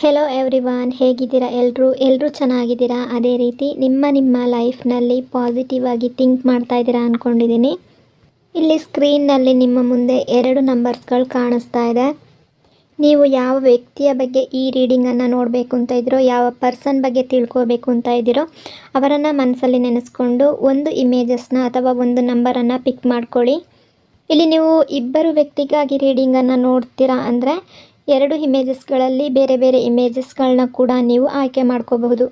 Hello everyone, ಹೇಗಿದ್ದೀರಾ? ಎಲ್ಲರೂ ಚೆನ್ನಾಗಿದ್ದೀರಾ? ಅದೇ ರೀತಿ ನಿಮ್ಮ ಲೈಫ್ನಲ್ಲಿ ಪಾಸಿಟಿವ್ ಆಗಿ ಥಿಂಕ್ ಮಾಡ್ತಾ ಇದ್ದೀರಾ ಅಂದ್ಕೊಂಡಿದ್ದೀನಿ. ಇಲ್ಲಿ ಸ್ಕ್ರೀನ್ನಲ್ಲಿ ನಿಮ್ಮ ಮುಂದೆ 2 ನಂಬರ್ಸ್ಗಳು ಕಾಣಿಸ್ತಾ ಇದೆ. ನೀವು ಯಾವ ವ್ಯಕ್ತಿಯ ಬಗ್ಗೆ ಈ ರೀಡಿಂಗನ್ನು ನೋಡಬೇಕು ಅಂತ ಇದ್ದೀರೋ, ಯಾವ ಪರ್ಸನ್ ಬಗ್ಗೆ ತಿಳ್ಕೋಬೇಕು ಅಂತ ಇದ್ದೀರೋ ಅವರನ್ನು ಮನಸ್ಸಲ್ಲಿ ನೆನೆಸ್ಕೊಂಡು ಒಂದು ಇಮೇಜಸ್ನ ಅಥವಾ ಒಂದು ನಂಬರನ್ನು ಪಿಕ್ ಮಾಡ್ಕೊಳ್ಳಿ. ಇಲ್ಲಿ ನೀವು ಇಬ್ಬರು ವ್ಯಕ್ತಿಗಾಗಿ ರೀಡಿಂಗನ್ನು ನೋಡ್ತೀರಾ ಅಂದರೆ 2 ಇಮೇಜಸ್ಗಳಲ್ಲಿ ಬೇರೆ ಬೇರೆ ಇಮೇಜಸ್ಗಳನ್ನ ಕೂಡ ನೀವು ಆಯ್ಕೆ ಮಾಡ್ಕೋಬಹುದು.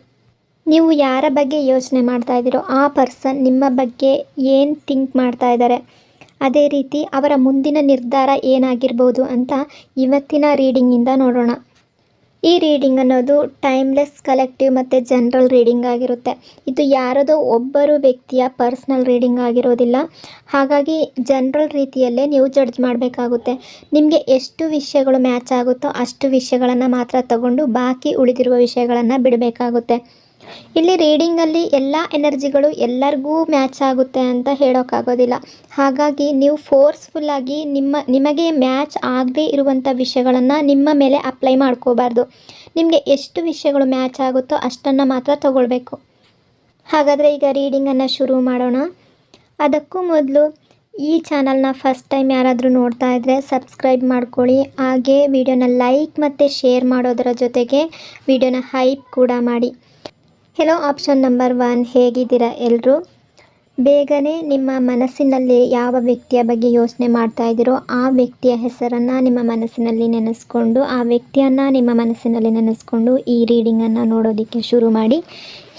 ನೀವು ಯಾರ ಬಗ್ಗೆ ಯೋಚನೆ ಮಾಡ್ತಾ ಇದ್ದೀರೋ ಆ ಪರ್ಸನ್ ನಿಮ್ಮ ಬಗ್ಗೆ ಏನು ಥಿಂಕ್ ಮಾಡ್ತಾ ಇದ್ದಾರೆ, ಅದೇ ರೀತಿ ಅವರ ಮುಂದಿನ ನಿರ್ಧಾರ ಏನಾಗಿರ್ಬೋದು ಅಂತ ಇವತ್ತಿನ ರೀಡಿಂಗಿಂದ ನೋಡೋಣ. ಈ ರೀಡಿಂಗ್ ಅನ್ನೋದು ಟೈಮ್ಲೆಸ್, ಕಲೆಕ್ಟಿವ್ ಮತ್ತು ಜನರಲ್ ರೀಡಿಂಗ್ ಆಗಿರುತ್ತೆ. ಇದು ಯಾರದೋ ಒಬ್ಬರು ವ್ಯಕ್ತಿಯ ಪರ್ಸ್ನಲ್ ರೀಡಿಂಗ್ ಆಗಿರೋದಿಲ್ಲ. ಹಾಗಾಗಿ ಜನರಲ್ ರೀತಿಯಲ್ಲೇ ನೀವು ಜಡ್ಜ್ ಮಾಡಬೇಕಾಗುತ್ತೆ. ನಿಮಗೆ ಎಷ್ಟು ವಿಷಯಗಳು ಮ್ಯಾಚ್ ಆಗುತ್ತೋ ಅಷ್ಟು ವಿಷಯಗಳನ್ನು ಮಾತ್ರ ತಗೊಂಡು ಬಾಕಿ ಉಳಿದಿರುವ ವಿಷಯಗಳನ್ನು ಬಿಡಬೇಕಾಗುತ್ತೆ. ಇಲ್ಲಿ ರೀಡಿಂಗಲ್ಲಿ ಎಲ್ಲ ಎನರ್ಜಿಗಳು ಎಲ್ಲರಿಗೂ ಮ್ಯಾಚ್ ಆಗುತ್ತೆ ಅಂತ ಹೇಳೋಕ್ಕಾಗೋದಿಲ್ಲ. ಹಾಗಾಗಿ ನೀವು ಫೋರ್ಸ್ಫುಲ್ಲಾಗಿ ನಿಮಗೆ ಮ್ಯಾಚ್ ಆಗದೇ ಇರುವಂಥ ವಿಷಯಗಳನ್ನು ನಿಮ್ಮ ಮೇಲೆ ಅಪ್ಲೈ ಮಾಡ್ಕೋಬಾರ್ದು. ನಿಮಗೆ ಎಷ್ಟು ವಿಷಯಗಳು ಮ್ಯಾಚ್ ಆಗುತ್ತೋ ಅಷ್ಟನ್ನು ಮಾತ್ರ ತಗೊಳ್ಬೇಕು. ಹಾಗಾದರೆ ಈಗ ರೀಡಿಂಗನ್ನು ಶುರು ಮಾಡೋಣ. ಅದಕ್ಕೂ ಮೊದಲು ಈ ಚಾನಲ್ನ ಫಸ್ಟ್ ಟೈಮ್ ಯಾರಾದರೂ ನೋಡ್ತಾ ಇದ್ದರೆ ಸಬ್ಸ್ಕ್ರೈಬ್ ಮಾಡ್ಕೊಳ್ಳಿ. ಹಾಗೆ ವಿಡಿಯೋನ ಲೈಕ್ ಮತ್ತು ಶೇರ್ ಮಾಡೋದರ ಜೊತೆಗೆ ವಿಡಿಯೋನ ಹೈಪ್ ಕೂಡ ಮಾಡಿ. ಹೆಲೋ ಆಪ್ಷನ್ ನಂಬರ್ 1, ಹೇಗಿದ್ದೀರಾ ಎಲ್ಲರೂ? ಬೇಗನೆ ನಿಮ್ಮ ಮನಸ್ಸಿನಲ್ಲಿ ಯಾವ ವ್ಯಕ್ತಿಯ ಬಗ್ಗೆ ಯೋಚನೆ ಮಾಡ್ತಾ ಇದ್ದೀರೋ ಆ ವ್ಯಕ್ತಿಯ ಹೆಸರನ್ನು ನಿಮ್ಮ ಮನಸ್ಸಿನಲ್ಲಿ ನೆನೆಸ್ಕೊಂಡು, ಆ ವ್ಯಕ್ತಿಯನ್ನು ನಿಮ್ಮ ಮನಸ್ಸಿನಲ್ಲಿ ನೆನೆಸ್ಕೊಂಡು ಈ ರೀಡಿಂಗನ್ನು ನೋಡೋದಕ್ಕೆ ಶುರು ಮಾಡಿ.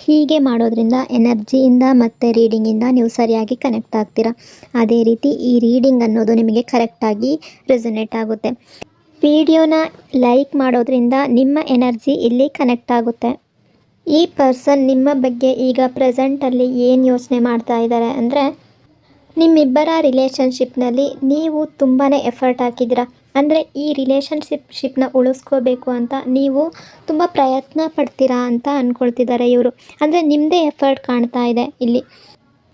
ಹೀಗೆ ಮಾಡೋದ್ರಿಂದ ಎನರ್ಜಿಯಿಂದ ಮತ್ತು ರೀಡಿಂಗಿಂದ ನೀವು ಸರಿಯಾಗಿ ಕನೆಕ್ಟ್ ಆಗ್ತೀರಾ. ಅದೇ ರೀತಿ ಈ ರೀಡಿಂಗ್ ಅನ್ನೋದು ನಿಮಗೆ ಕರೆಕ್ಟಾಗಿ ರೆಸೊನೇಟ್ ಆಗುತ್ತೆ. ವಿಡಿಯೋನ ಲೈಕ್ ಮಾಡೋದ್ರಿಂದ ನಿಮ್ಮ ಎನರ್ಜಿ ಇಲ್ಲಿ ಕನೆಕ್ಟ್ ಆಗುತ್ತೆ. ಈ ಪರ್ಸನ್ ನಿಮ್ಮ ಬಗ್ಗೆ ಈಗ ಪ್ರೆಸೆಂಟಲ್ಲಿ ಏನು ಯೋಚನೆ ಮಾಡ್ತಾ ಇದ್ದಾರೆ ಅಂದರೆ, ನಿಮ್ಮಿಬ್ಬರ ರಿಲೇಷನ್ಶಿಪ್ನಲ್ಲಿ ನೀವು ತುಂಬಾ ಎಫರ್ಟ್ ಹಾಕಿದ್ದೀರಾ. ಅಂದರೆ ಈ ರಿಲೇಷನ್ಶಿಪ್ನ ಉಳಿಸ್ಕೋಬೇಕು ಅಂತ ನೀವು ತುಂಬ ಪ್ರಯತ್ನ ಪಡ್ತೀರಾ ಅಂತ ಅಂದ್ಕೊಳ್ತಿದ್ದಾರೆ ಇವರು. ಅಂದರೆ ನಿಮ್ಮದೇ ಎಫರ್ಟ್ ಕಾಣ್ತಾ ಇದೆ ಇಲ್ಲಿ.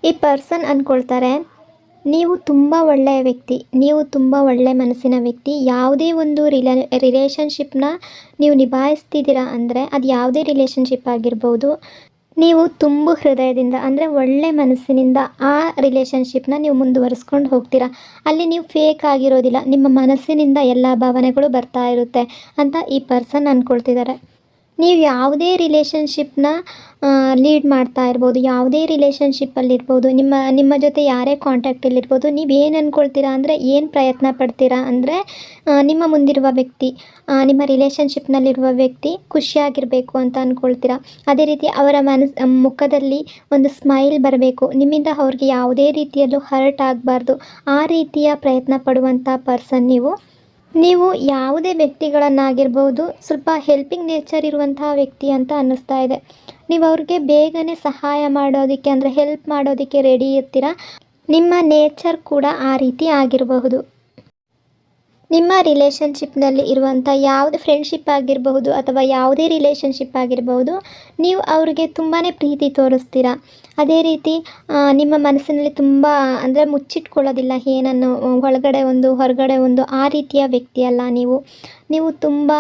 ಈ ಪರ್ಸನ್ ಅಂದ್ಕೊಳ್ತಾರೆ ನೀವು ತುಂಬ ಒಳ್ಳೆಯ ವ್ಯಕ್ತಿ, ನೀವು ತುಂಬ ಒಳ್ಳೆಯ ಮನಸ್ಸಿನ ವ್ಯಕ್ತಿ. ಯಾವುದೇ ಒಂದು ರಿಲೇಷನ್ಶಿಪ್ನ ನೀವು ನಿಭಾಯಿಸ್ತಿದ್ದೀರಾ ಅಂದರೆ ಅದು ಯಾವುದೇ ರಿಲೇಷನ್ಶಿಪ್ ಆಗಿರ್ಬೋದು, ನೀವು ತುಂಬ ಹೃದಯದಿಂದ ಅಂದರೆ ಒಳ್ಳೆ ಮನಸ್ಸಿನಿಂದ ಆ ರಿಲೇಷನ್ಶಿಪ್ನ ನೀವು ಮುಂದುವರಿಸ್ಕೊಂಡು ಹೋಗ್ತೀರಾ. ಅಲ್ಲಿ ನೀವು ಫೇಕ್ ಆಗಿರೋದಿಲ್ಲ, ನಿಮ್ಮ ಮನಸ್ಸಿನಿಂದ ಎಲ್ಲ ಭಾವನೆಗಳು ಬರ್ತಾ ಇರುತ್ತೆ ಅಂತ ಈ ಪರ್ಸನ್ ಅಂದ್ಕೊಳ್ತಿದ್ದಾರೆ. ನೀವು ಯಾವುದೇ ರಿಲೇಷನ್ಶಿಪ್ನ ಲೀಡ್ ಮಾಡ್ತಾ ಇರ್ಬೋದು, ಯಾವುದೇ ರಿಲೇಷನ್ಶಿಪ್ಪಲ್ಲಿರ್ಬೋದು, ನಿಮ್ಮ ಜೊತೆ ಯಾರೇ ಕಾಂಟ್ಯಾಕ್ಟಲ್ಲಿರ್ಬೋದು, ನೀವು ಏನು ಅಂದ್ಕೊಳ್ತೀರಾ ಅಂದರೆ, ಏನು ಪ್ರಯತ್ನ ಪಡ್ತೀರಾ ಅಂದರೆ ನಿಮ್ಮ ಮುಂದಿರುವ ವ್ಯಕ್ತಿ, ನಿಮ್ಮ ರಿಲೇಷನ್ಶಿಪ್ನಲ್ಲಿರುವ ವ್ಯಕ್ತಿ ಖುಷಿಯಾಗಿರಬೇಕು ಅಂತ ಅಂದ್ಕೊಳ್ತೀರಾ. ಅದೇ ರೀತಿ ಅವರ ಮುಖದಲ್ಲಿ ಒಂದು ಸ್ಮೈಲ್ ಬರಬೇಕು, ನಿಮ್ಮಿಂದ ಅವ್ರಿಗೆ ಯಾವುದೇ ರೀತಿಯಲ್ಲೂ ಹರ್ಟ್ ಆಗಬಾರ್ದು, ಆ ರೀತಿಯ ಪ್ರಯತ್ನ ಪಡುವಂಥ ಪರ್ಸನ್ ನೀವು ಯಾವುದೇ ವ್ಯಕ್ತಿಗಳನ್ನಾಗಿರ್ಬೋದು ಸ್ವಲ್ಪ ಹೆಲ್ಪಿಂಗ್ ನೇಚರ್ ಇರುವಂತಹ ವ್ಯಕ್ತಿ ಅಂತ ಅನ್ನಿಸ್ತಾ ಇದೆ. ನೀವು ಅವ್ರಿಗೆ ಬೇಗನೆ ಸಹಾಯ ಮಾಡೋದಕ್ಕೆ ಅಂದರೆ ಹೆಲ್ಪ್ ಮಾಡೋದಕ್ಕೆ ರೆಡಿ ಇರ್ತೀರ. ನಿಮ್ಮ ನೇಚರ್ ಕೂಡ ಆ ರೀತಿ ಆಗಿರಬಹುದು. ನಿಮ್ಮ ರಿಲೇಷನ್ಶಿಪ್ನಲ್ಲಿ ಇರುವಂಥ ಯಾವುದೇ ಫ್ರೆಂಡ್ಶಿಪ್ ಆಗಿರಬಹುದು ಅಥವಾ ಯಾವುದೇ ರಿಲೇಷನ್ಶಿಪ್ ಆಗಿರಬಹುದು, ನೀವು ಅವ್ರಿಗೆ ತುಂಬಾ ಪ್ರೀತಿ ತೋರಿಸ್ತೀರ. ಅದೇ ರೀತಿ ನಿಮ್ಮ ಮನಸ್ಸಿನಲ್ಲಿ ತುಂಬ ಅಂದರೆ ಮುಚ್ಚಿಟ್ಕೊಳ್ಳೋದಿಲ್ಲ, ಏನನ್ನು ಒಳಗಡೆ ಒಂದು ಹೊರಗಡೆ ಒಂದು ಆ ರೀತಿಯ ವ್ಯಕ್ತಿ ಅಲ್ಲ ನೀವು ತುಂಬ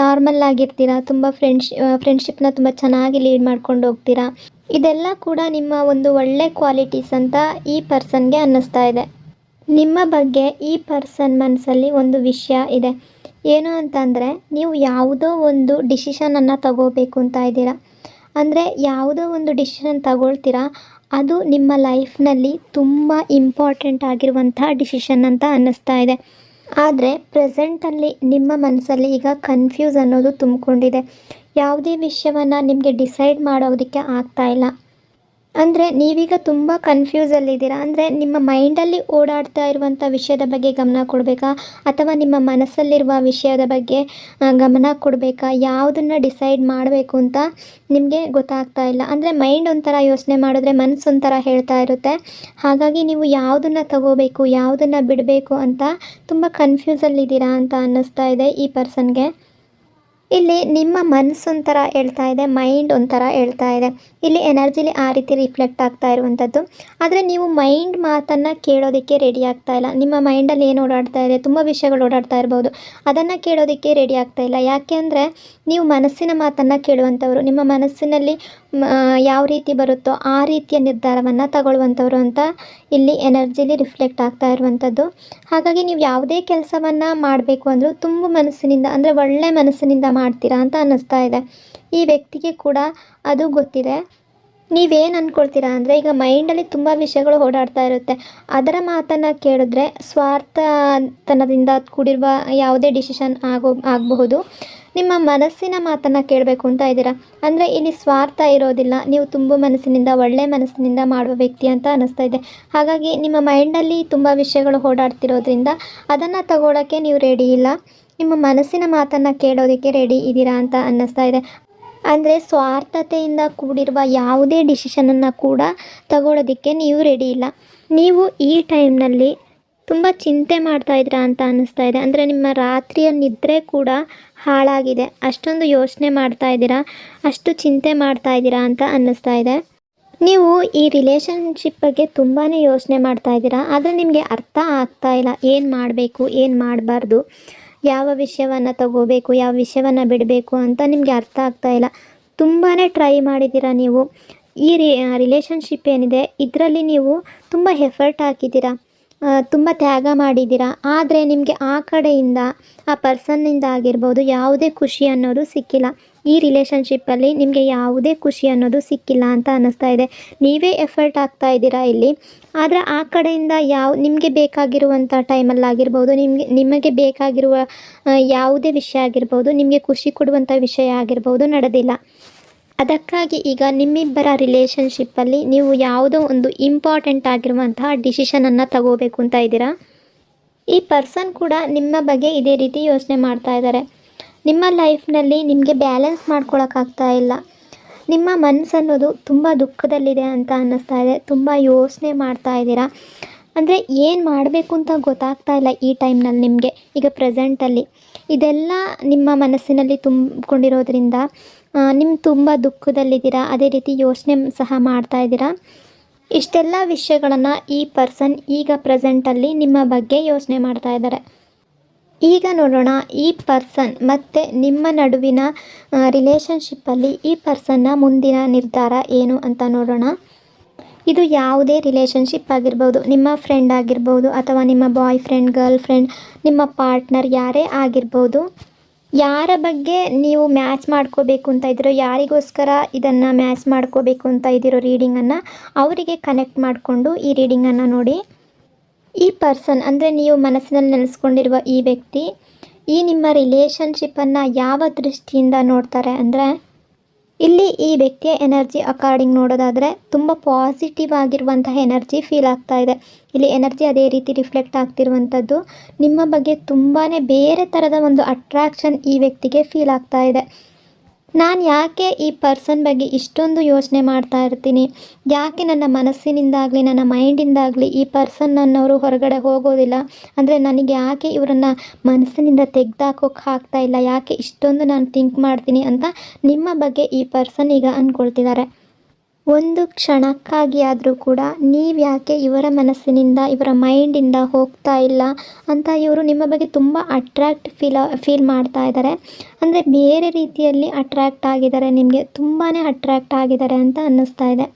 ನಾರ್ಮಲ್ ಆಗಿರ್ತೀರ. ತುಂಬ ಫ್ರೆಂಡ್ಶಿಪ್ನ ತುಂಬ ಚೆನ್ನಾಗಿ ಲೀಡ್ ಮಾಡ್ಕೊಂಡು ಹೋಗ್ತೀರಾ. ಇದೆಲ್ಲ ಕೂಡ ನಿಮ್ಮ ಒಂದು ಒಳ್ಳೆ ಕ್ವಾಲಿಟೀಸ್ ಅಂತ ಈ ಪರ್ಸನ್ಗೆ ಅನ್ನಿಸ್ತಾ ಇದೆ. ನಿಮ್ಮ ಬಗ್ಗೆ ಈ ಪರ್ಸನ್ ಮನಸ್ಸಲ್ಲಿ ಒಂದು ವಿಷಯ ಇದೆ. ಏನು ಅಂತಂದರೆ, ನೀವು ಯಾವುದೋ ಒಂದು ಡಿಸಿಷನನ್ನು ತಗೋಬೇಕು ಅಂತ ಇದ್ದೀರಾ. ಅಂದರೆ ಯಾವುದೋ ಒಂದು ಡಿಸಿಷನ್ ತಗೊಳ್ತೀರಾ, ಅದು ನಿಮ್ಮ ಲೈಫ್ನಲ್ಲಿ ತುಂಬ ಇಂಪಾರ್ಟೆಂಟ್ ಆಗಿರುವಂಥ ಡಿಸಿಷನ್ ಅಂತ ಅನ್ನಿಸ್ತಾ ಇದೆ. ಆದರೆ ಪ್ರೆಸೆಂಟಲ್ಲಿ ನಿಮ್ಮ ಮನಸ್ಸಲ್ಲಿ ಈಗ ಕನ್ಫ್ಯೂಸ್ ಅನ್ನೋದು ತುಂಬಿಕೊಂಡಿದೆ. ಯಾವುದೇ ವಿಷಯವನ್ನು ನಿಮಗೆ ಡಿಸೈಡ್ ಮಾಡೋದಕ್ಕೆ ಆಗ್ತಾ ಇಲ್ಲ. ಅಂದರೆ ನೀವೀಗ ತುಂಬ ಕನ್ಫ್ಯೂಸಲ್ಲಿದ್ದೀರಾ. ಅಂದರೆ ನಿಮ್ಮ ಮೈಂಡಲ್ಲಿ ಓಡಾಡ್ತಾ ಇರುವಂಥ ವಿಷಯದ ಬಗ್ಗೆ ಗಮನ ಕೊಡಬೇಕಾ ಅಥವಾ ನಿಮ್ಮ ಮನಸ್ಸಲ್ಲಿರುವ ವಿಷಯದ ಬಗ್ಗೆ ಗಮನ ಕೊಡಬೇಕಾ, ಯಾವುದನ್ನು ಡಿಸೈಡ್ ಮಾಡಬೇಕು ಅಂತ ನಿಮಗೆ ಗೊತ್ತಾಗ್ತಾ ಇಲ್ಲ. ಅಂದರೆ ಮೈಂಡ್ ಒಂಥರ ಯೋಚನೆ ಮಾಡಿದ್ರೆ ಮನಸ್ಸು ಒಂಥರ ಹೇಳ್ತಾ ಇರುತ್ತೆ. ಹಾಗಾಗಿ ನೀವು ಯಾವುದನ್ನು ತಗೋಬೇಕು, ಯಾವುದನ್ನು ಬಿಡಬೇಕು ಅಂತ ತುಂಬ ಕನ್ಫ್ಯೂಸಲ್ಲಿದ್ದೀರಾ ಅಂತ ಅನ್ನಿಸ್ತಾ ಇದೆ ಈ ಪರ್ಸನ್ಗೆ. ಇಲ್ಲಿ ನಿಮ್ಮ ಮನಸ್ಸು ಒಂಥರ ಹೇಳ್ತಾ ಇದೆ, ಮೈಂಡ್ ಒಂಥರ ಹೇಳ್ತಾ ಇದೆ. ಇಲ್ಲಿ ಎನರ್ಜಿಲಿ ಆ ರೀತಿ ರಿಫ್ಲೆಕ್ಟ್ ಆಗ್ತಾ ಇರುವಂಥದ್ದು. ಆದರೆ ನೀವು ಮೈಂಡ್ ಮಾತನ್ನು ಕೇಳೋದಕ್ಕೆ ರೆಡಿ ಆಗ್ತಾ ಇಲ್ಲ. ನಿಮ್ಮ ಮೈಂಡಲ್ಲಿ ಏನು ಓಡಾಡ್ತಾ ಇದೆ, ತುಂಬ ವಿಷಯಗಳು ಓಡಾಡ್ತಾ ಇರ್ಬೋದು, ಅದನ್ನು ಕೇಳೋದಕ್ಕೆ ರೆಡಿ ಆಗ್ತಾ ಇಲ್ಲ. ಯಾಕೆ ಅಂದರೆ ನೀವು ಮನಸ್ಸಿನ ಮಾತನ್ನು ಕೇಳುವಂಥವ್ರು. ನಿಮ್ಮ ಮನಸ್ಸಿನಲ್ಲಿ ಯಾವ ರೀತಿ ಬರುತ್ತೋ ಆ ರೀತಿಯ ನಿರ್ಧಾರವನ್ನು ತಗೊಳ್ಳುವಂಥವ್ರು ಅಂತ ಇಲ್ಲಿ ಎನರ್ಜಿಲಿ ರಿಫ್ಲೆಕ್ಟ್ ಆಗ್ತಾ ಇರುವಂಥದ್ದು. ಹಾಗಾಗಿ ನೀವು ಯಾವುದೇ ಕೆಲಸವನ್ನು ಮಾಡಬೇಕು ಅಂದರೂ ತುಂಬ ಮನಸ್ಸಿನಿಂದ, ಅಂದರೆ ಒಳ್ಳೆ ಮನಸ್ಸಿನಿಂದ ಮಾಡ್ತೀರಾ ಅಂತ ಅನ್ನಿಸ್ತಾ ಇದೆ. ಈ ವ್ಯಕ್ತಿಗೆ ಕೂಡ ಅದು ಗೊತ್ತಿದೆ. ನೀವೇನು ಅಂದ್ಕೊಳ್ತೀರಾ ಅಂದರೆ, ಈಗ ಮೈಂಡಲ್ಲಿ ತುಂಬ ವಿಷಯಗಳು ಓಡಾಡ್ತಾ ಇರುತ್ತೆ. ಅದರ ಮಾತನ್ನು ಕೇಳಿದ್ರೆ ಸ್ವಾರ್ಥತನದಿಂದ ಕೂಡಿರುವ ಯಾವುದೇ ಡಿಸಿಷನ್ ಆಗಬಹುದು. ನಿಮ್ಮ ಮನಸ್ಸಿನ ಮಾತನ್ನು ಕೇಳಬೇಕು ಅಂತ ಇದ್ದೀರಾ. ಅಂದರೆ ಇಲ್ಲಿ ಸ್ವಾರ್ಥ ಇರೋದಿಲ್ಲ. ನೀವು ತುಂಬ ಮನಸ್ಸಿನಿಂದ, ಒಳ್ಳೆ ಮನಸ್ಸಿನಿಂದ ಮಾಡುವ ವ್ಯಕ್ತಿ ಅಂತ ಅನ್ನಿಸ್ತಾ ಇದೆ. ಹಾಗಾಗಿ ನಿಮ್ಮ ಮೈಂಡಲ್ಲಿ ತುಂಬ ವಿಷಯಗಳು ಓಡಾಡ್ತಿರೋದ್ರಿಂದ ಅದನ್ನು ತಗೊಳ್ಳೋಕ್ಕೆ ನೀವು ರೆಡಿ ಇಲ್ಲ. ನಿಮ್ಮ ಮನಸ್ಸಿನ ಮಾತನ್ನು ಕೇಳೋದಕ್ಕೆ ರೆಡಿ ಇದ್ದೀರಾ ಅಂತ ಅನ್ನಿಸ್ತಾ ಇದೆ. ಅಂದರೆ ಸ್ವಾರ್ಥತೆಯಿಂದ ಕೂಡಿರುವ ಯಾವುದೇ ಡಿಸಿಷನನ್ನು ಕೂಡ ತಗೊಳ್ಳೋದಕ್ಕೆ ನೀವು ರೆಡಿ ಇಲ್ಲ. ನೀವು ಈ ಟೈಮ್ನಲ್ಲಿ ತುಂಬ ಚಿಂತೆ ಮಾಡ್ತಾ ಇದ್ದೀರಾ ಅಂತ ಅನ್ನಿಸ್ತಾ ಇದೆ. ಅಂದರೆ ನಿಮ್ಮ ರಾತ್ರಿಯ ನಿದ್ರೆ ಕೂಡ ಹಾಳಾಗಿದೆ. ಅಷ್ಟೊಂದು ಯೋಚನೆ ಮಾಡ್ತಾ ಇದ್ದೀರಾ, ಅಷ್ಟು ಚಿಂತೆ ಮಾಡ್ತಾ ಇದ್ದೀರಾ ಅಂತ ಅನ್ನಿಸ್ತಾ ಇದೆ. ನೀವು ಈ ರಿಲೇಷನ್ಶಿಪ್ ಬಗ್ಗೆ ತುಂಬಾ ಯೋಚನೆ ಮಾಡ್ತಾ ಇದ್ದೀರಾ. ಆದರೆ ನಿಮಗೆ ಅರ್ಥ ಆಗ್ತಾ ಇಲ್ಲ, ಏನು ಮಾಡಬೇಕು, ಏನು ಮಾಡಬಾರ್ದು, ಯಾವ ವಿಷಯವನ್ನು ತಗೋಬೇಕು, ಯಾವ ವಿಷಯವನ್ನು ಬಿಡಬೇಕು ಅಂತ ನಿಮಗೆ ಅರ್ಥ ಆಗ್ತಾ ಇಲ್ಲ. ತುಂಬಾ ಟ್ರೈ ಮಾಡಿದ್ದೀರಾ ನೀವು. ಈ ರಿಲೇಷನ್ಶಿಪ್ ಏನಿದೆ ಇದರಲ್ಲಿ ನೀವು ತುಂಬ ಎಫರ್ಟ್ ಹಾಕಿದ್ದೀರಾ, ತುಂಬ ತ್ಯಾಗ ಮಾಡಿದ್ದೀರಾ. ಆದರೆ ನಿಮಗೆ ಆ ಕಡೆಯಿಂದ, ಆ ಪರ್ಸನ್ನಿಂದ ಆಗಿರ್ಬೋದು, ಯಾವುದೇ ಖುಷಿ ಅನ್ನೋದು ಸಿಕ್ಕಿಲ್ಲ. ಈ ರಿಲೇಷನ್ಶಿಪ್ಪಲ್ಲಿ ನಿಮಗೆ ಯಾವುದೇ ಖುಷಿ ಅನ್ನೋದು ಸಿಕ್ಕಿಲ್ಲ ಅಂತ ಅನ್ನಿಸ್ತಾ ಇದೆ. ನೀವೇ ಎಫರ್ಟ್ ಹಾಕ್ತಾ ಇದ್ದೀರಾ ಇಲ್ಲಿ, ಆದರೆ ಆ ಕಡೆಯಿಂದ ನಿಮಗೆ ಬೇಕಾಗಿರುವಂಥ ಟೈಮಲ್ಲಾಗಿರ್ಬೋದು, ನಿಮಗೆ ಬೇಕಾಗಿರುವ ಯಾವುದೇ ವಿಷಯ ಆಗಿರ್ಬೋದು, ನಿಮಗೆ ಖುಷಿ ಕೊಡುವಂಥ ವಿಷಯ ಆಗಿರ್ಬೋದು ನಡೆದಿಲ್ಲ. ಅದಕ್ಕಾಗಿ ಈಗ ನಿಮ್ಮಿಬ್ಬರ ರಿಲೇಷನ್ಶಿಪ್ಪಲ್ಲಿ ನೀವು ಯಾವುದೋ ಒಂದು ಇಂಪಾರ್ಟೆಂಟ್ ಆಗಿರುವಂತಹ ಡಿಸಿಷನನ್ನು ತಗೋಬೇಕು ಅಂತ ಇದ್ದೀರಾ. ಈ ಪರ್ಸನ್ ಕೂಡ ನಿಮ್ಮ ಬಗ್ಗೆ ಇದೇ ರೀತಿ ಯೋಚನೆ ಮಾಡ್ತಾ ಇದ್ದಾರೆ. ನಿಮ್ಮ ಲೈಫ್ನಲ್ಲಿ ನಿಮಗೆ ಬ್ಯಾಲೆನ್ಸ್ ಮಾಡ್ಕೊಳಕ್ಕಾಗ್ತಾ ಇಲ್ಲ. ನಿಮ್ಮ ಮನಸ್ಸನ್ನೋದು ತುಂಬ ದುಃಖದಲ್ಲಿದೆ ಅಂತ ಅನ್ನಿಸ್ತಾ ಇದೆ. ತುಂಬ ಯೋಚನೆ ಮಾಡ್ತಾ ಇದ್ದೀರಾ. ಅಂದರೆ ಏನು ಮಾಡಬೇಕು ಅಂತ ಗೊತ್ತಾಗ್ತಾ ಇಲ್ಲ ಈ ಟೈಮ್ನಲ್ಲಿ ನಿಮಗೆ. ಈಗ ಪ್ರೆಸೆಂಟಲ್ಲಿ ಇದೆಲ್ಲ ನಿಮ್ಮ ಮನಸ್ಸಿನಲ್ಲಿ ತುಂಬಿಕೊಂಡಿರೋದ್ರಿಂದ ನಿಮ್ಮ ತುಂಬ ದುಃಖದಲ್ಲಿದ್ದೀರಾ. ಅದೇ ರೀತಿ ಯೋಚನೆ ಸಹ ಮಾಡ್ತಾ ಇದ್ದೀರಾ. ಇಷ್ಟೆಲ್ಲ ವಿಷಯಗಳನ್ನು ಈ ಪರ್ಸನ್ ಈಗ ಪ್ರೆಸೆಂಟಲ್ಲಿ ನಿಮ್ಮ ಬಗ್ಗೆ ಯೋಚನೆ ಮಾಡ್ತಾ ಇದ್ದಾರೆ. ಈಗ ನೋಡೋಣ ಈ ಪರ್ಸನ್ ಮತ್ತು ನಿಮ್ಮ ನಡುವಿನ ರಿಲೇಷನ್ಶಿಪ್ಪಲ್ಲಿ ಈ ಪರ್ಸನ್ನ ಮುಂದಿನ ನಿರ್ಧಾರ ಏನು ಅಂತ ನೋಡೋಣ. ಇದು ಯಾವುದೇ ರಿಲೇಷನ್ಶಿಪ್ ಆಗಿರ್ಬೋದು, ನಿಮ್ಮ ಫ್ರೆಂಡ್ ಆಗಿರ್ಬೋದು, ಅಥವಾ ನಿಮ್ಮ ಬಾಯ್ ಫ್ರೆಂಡ್, ಗರ್ಲ್ ಫ್ರೆಂಡ್, ನಿಮ್ಮ ಪಾರ್ಟ್ನರ್ ಯಾರೇ ಆಗಿರ್ಬೋದು. ಯಾರ ಬಗ್ಗೆ ನೀವು ಮ್ಯಾಚ್ ಮಾಡ್ಕೋಬೇಕು ಅಂತ ಇದ್ದೀರೋ, ಯಾರಿಗೋಸ್ಕರ ಇದನ್ನು ಮ್ಯಾಚ್ ಮಾಡ್ಕೋಬೇಕು ಅಂತ ಇದ್ದೀರೋ ರೀಡಿಂಗನ್ನು, ಅವರಿಗೆ ಕನೆಕ್ಟ್ ಮಾಡಿಕೊಂಡು ಈ ರೀಡಿಂಗನ್ನು ನೋಡಿ. ಈ ಪರ್ಸನ್ ಅಂದರೆ ನೀವು ಮನಸ್ಸಿನಲ್ಲಿ ನೆಲೆಸ್ಕೊಂಡಿರುವ ಈ ವ್ಯಕ್ತಿ ಈ ನಿಮ್ಮ ರಿಲೇಷನ್ಶಿಪ್ಪನ್ನು ಯಾವ ದೃಷ್ಟಿಯಿಂದ ನೋಡ್ತಾರೆ ಅಂದರೆ, ಇಲ್ಲಿ ಈ ವ್ಯಕ್ತಿಯ ಎನರ್ಜಿ ಅಕಾರ್ಡಿಂಗ್ ನೋಡೋದಾದರೆ ತುಂಬ ಪಾಸಿಟಿವ್ ಆಗಿರುವಂತಹ ಎನರ್ಜಿ ಫೀಲ್ ಆಗ್ತಾ ಇದೆ. ಇಲ್ಲಿ ಎನರ್ಜಿ ಅದೇ ರೀತಿ ರಿಫ್ಲೆಕ್ಟ್ ಆಗ್ತಿರುವಂಥದ್ದು. ನಿಮ್ಮ ಬಗ್ಗೆ ತುಂಬಾ ಬೇರೆ ಥರದ ಒಂದು ಅಟ್ರಾಕ್ಷನ್ ಈ ವ್ಯಕ್ತಿಗೆ ಫೀಲ್ ಆಗ್ತಾ ಇದೆ. ನಾನು ಯಾಕೆ ಈ ಪರ್ಸನ್ ಬಗ್ಗೆ ಇಷ್ಟೊಂದು ಯೋಚನೆ ಮಾಡ್ತಾ ಇರ್ತೀನಿ, ಯಾಕೆ ನನ್ನ ಮನಸ್ಸಿನಿಂದಾಗಲಿ ನನ್ನ ಮೈಂಡಿಂದಾಗಲಿ ಈ ಪರ್ಸನ್ ನನ್ನವರು ಹೊರಗಡೆ ಹೋಗೋದಿಲ್ಲ, ಅಂದರೆ ನನಗೆ ಯಾಕೆ ಇವರನ್ನು ಮನಸ್ಸಿನಿಂದ ತೆಗೆದಾಕೋಕ್ಕೆ ಆಗ್ತಾ ಇಲ್ಲ, ಯಾಕೆ ಇಷ್ಟೊಂದು ನಾನು ಥಿಂಕ್ ಮಾಡ್ತೀನಿ ಅಂತ ನಿಮ್ಮ ಬಗ್ಗೆ ಈ ಪರ್ಸನ್ ಈಗ ಅಂದ್ಕೊಳ್ತಿದ್ದಾರೆ. ಒಂದು ಕ್ಷಣಕ್ಕಾಗಿ ಆದರೂ ಕೂಡ ನೀವು ಯಾಕೆ ಇವರ ಮನಸ್ಸಿನಿಂದ, ಇವರ ಮೈಂಡಿಂದ ಹೋಗ್ತಾ ಇಲ್ಲ ಅಂತ ಇವರು ನಿಮ್ಮ ಬಗ್ಗೆ ತುಂಬ ಫೀಲ್ ಮಾಡ್ತಾ ಇದ್ದಾರೆ. ಅಂದರೆ ಬೇರೆ ರೀತಿಯಲ್ಲಿ ಅಟ್ರ್ಯಾಕ್ಟ್ ಆಗಿದ್ದಾರೆ, ನಿಮಗೆ ತುಂಬಾ ಅಟ್ರ್ಯಾಕ್ಟ್ ಆಗಿದ್ದಾರೆ ಅಂತ ಅನ್ನಿಸ್ತಾ ಇದೆ.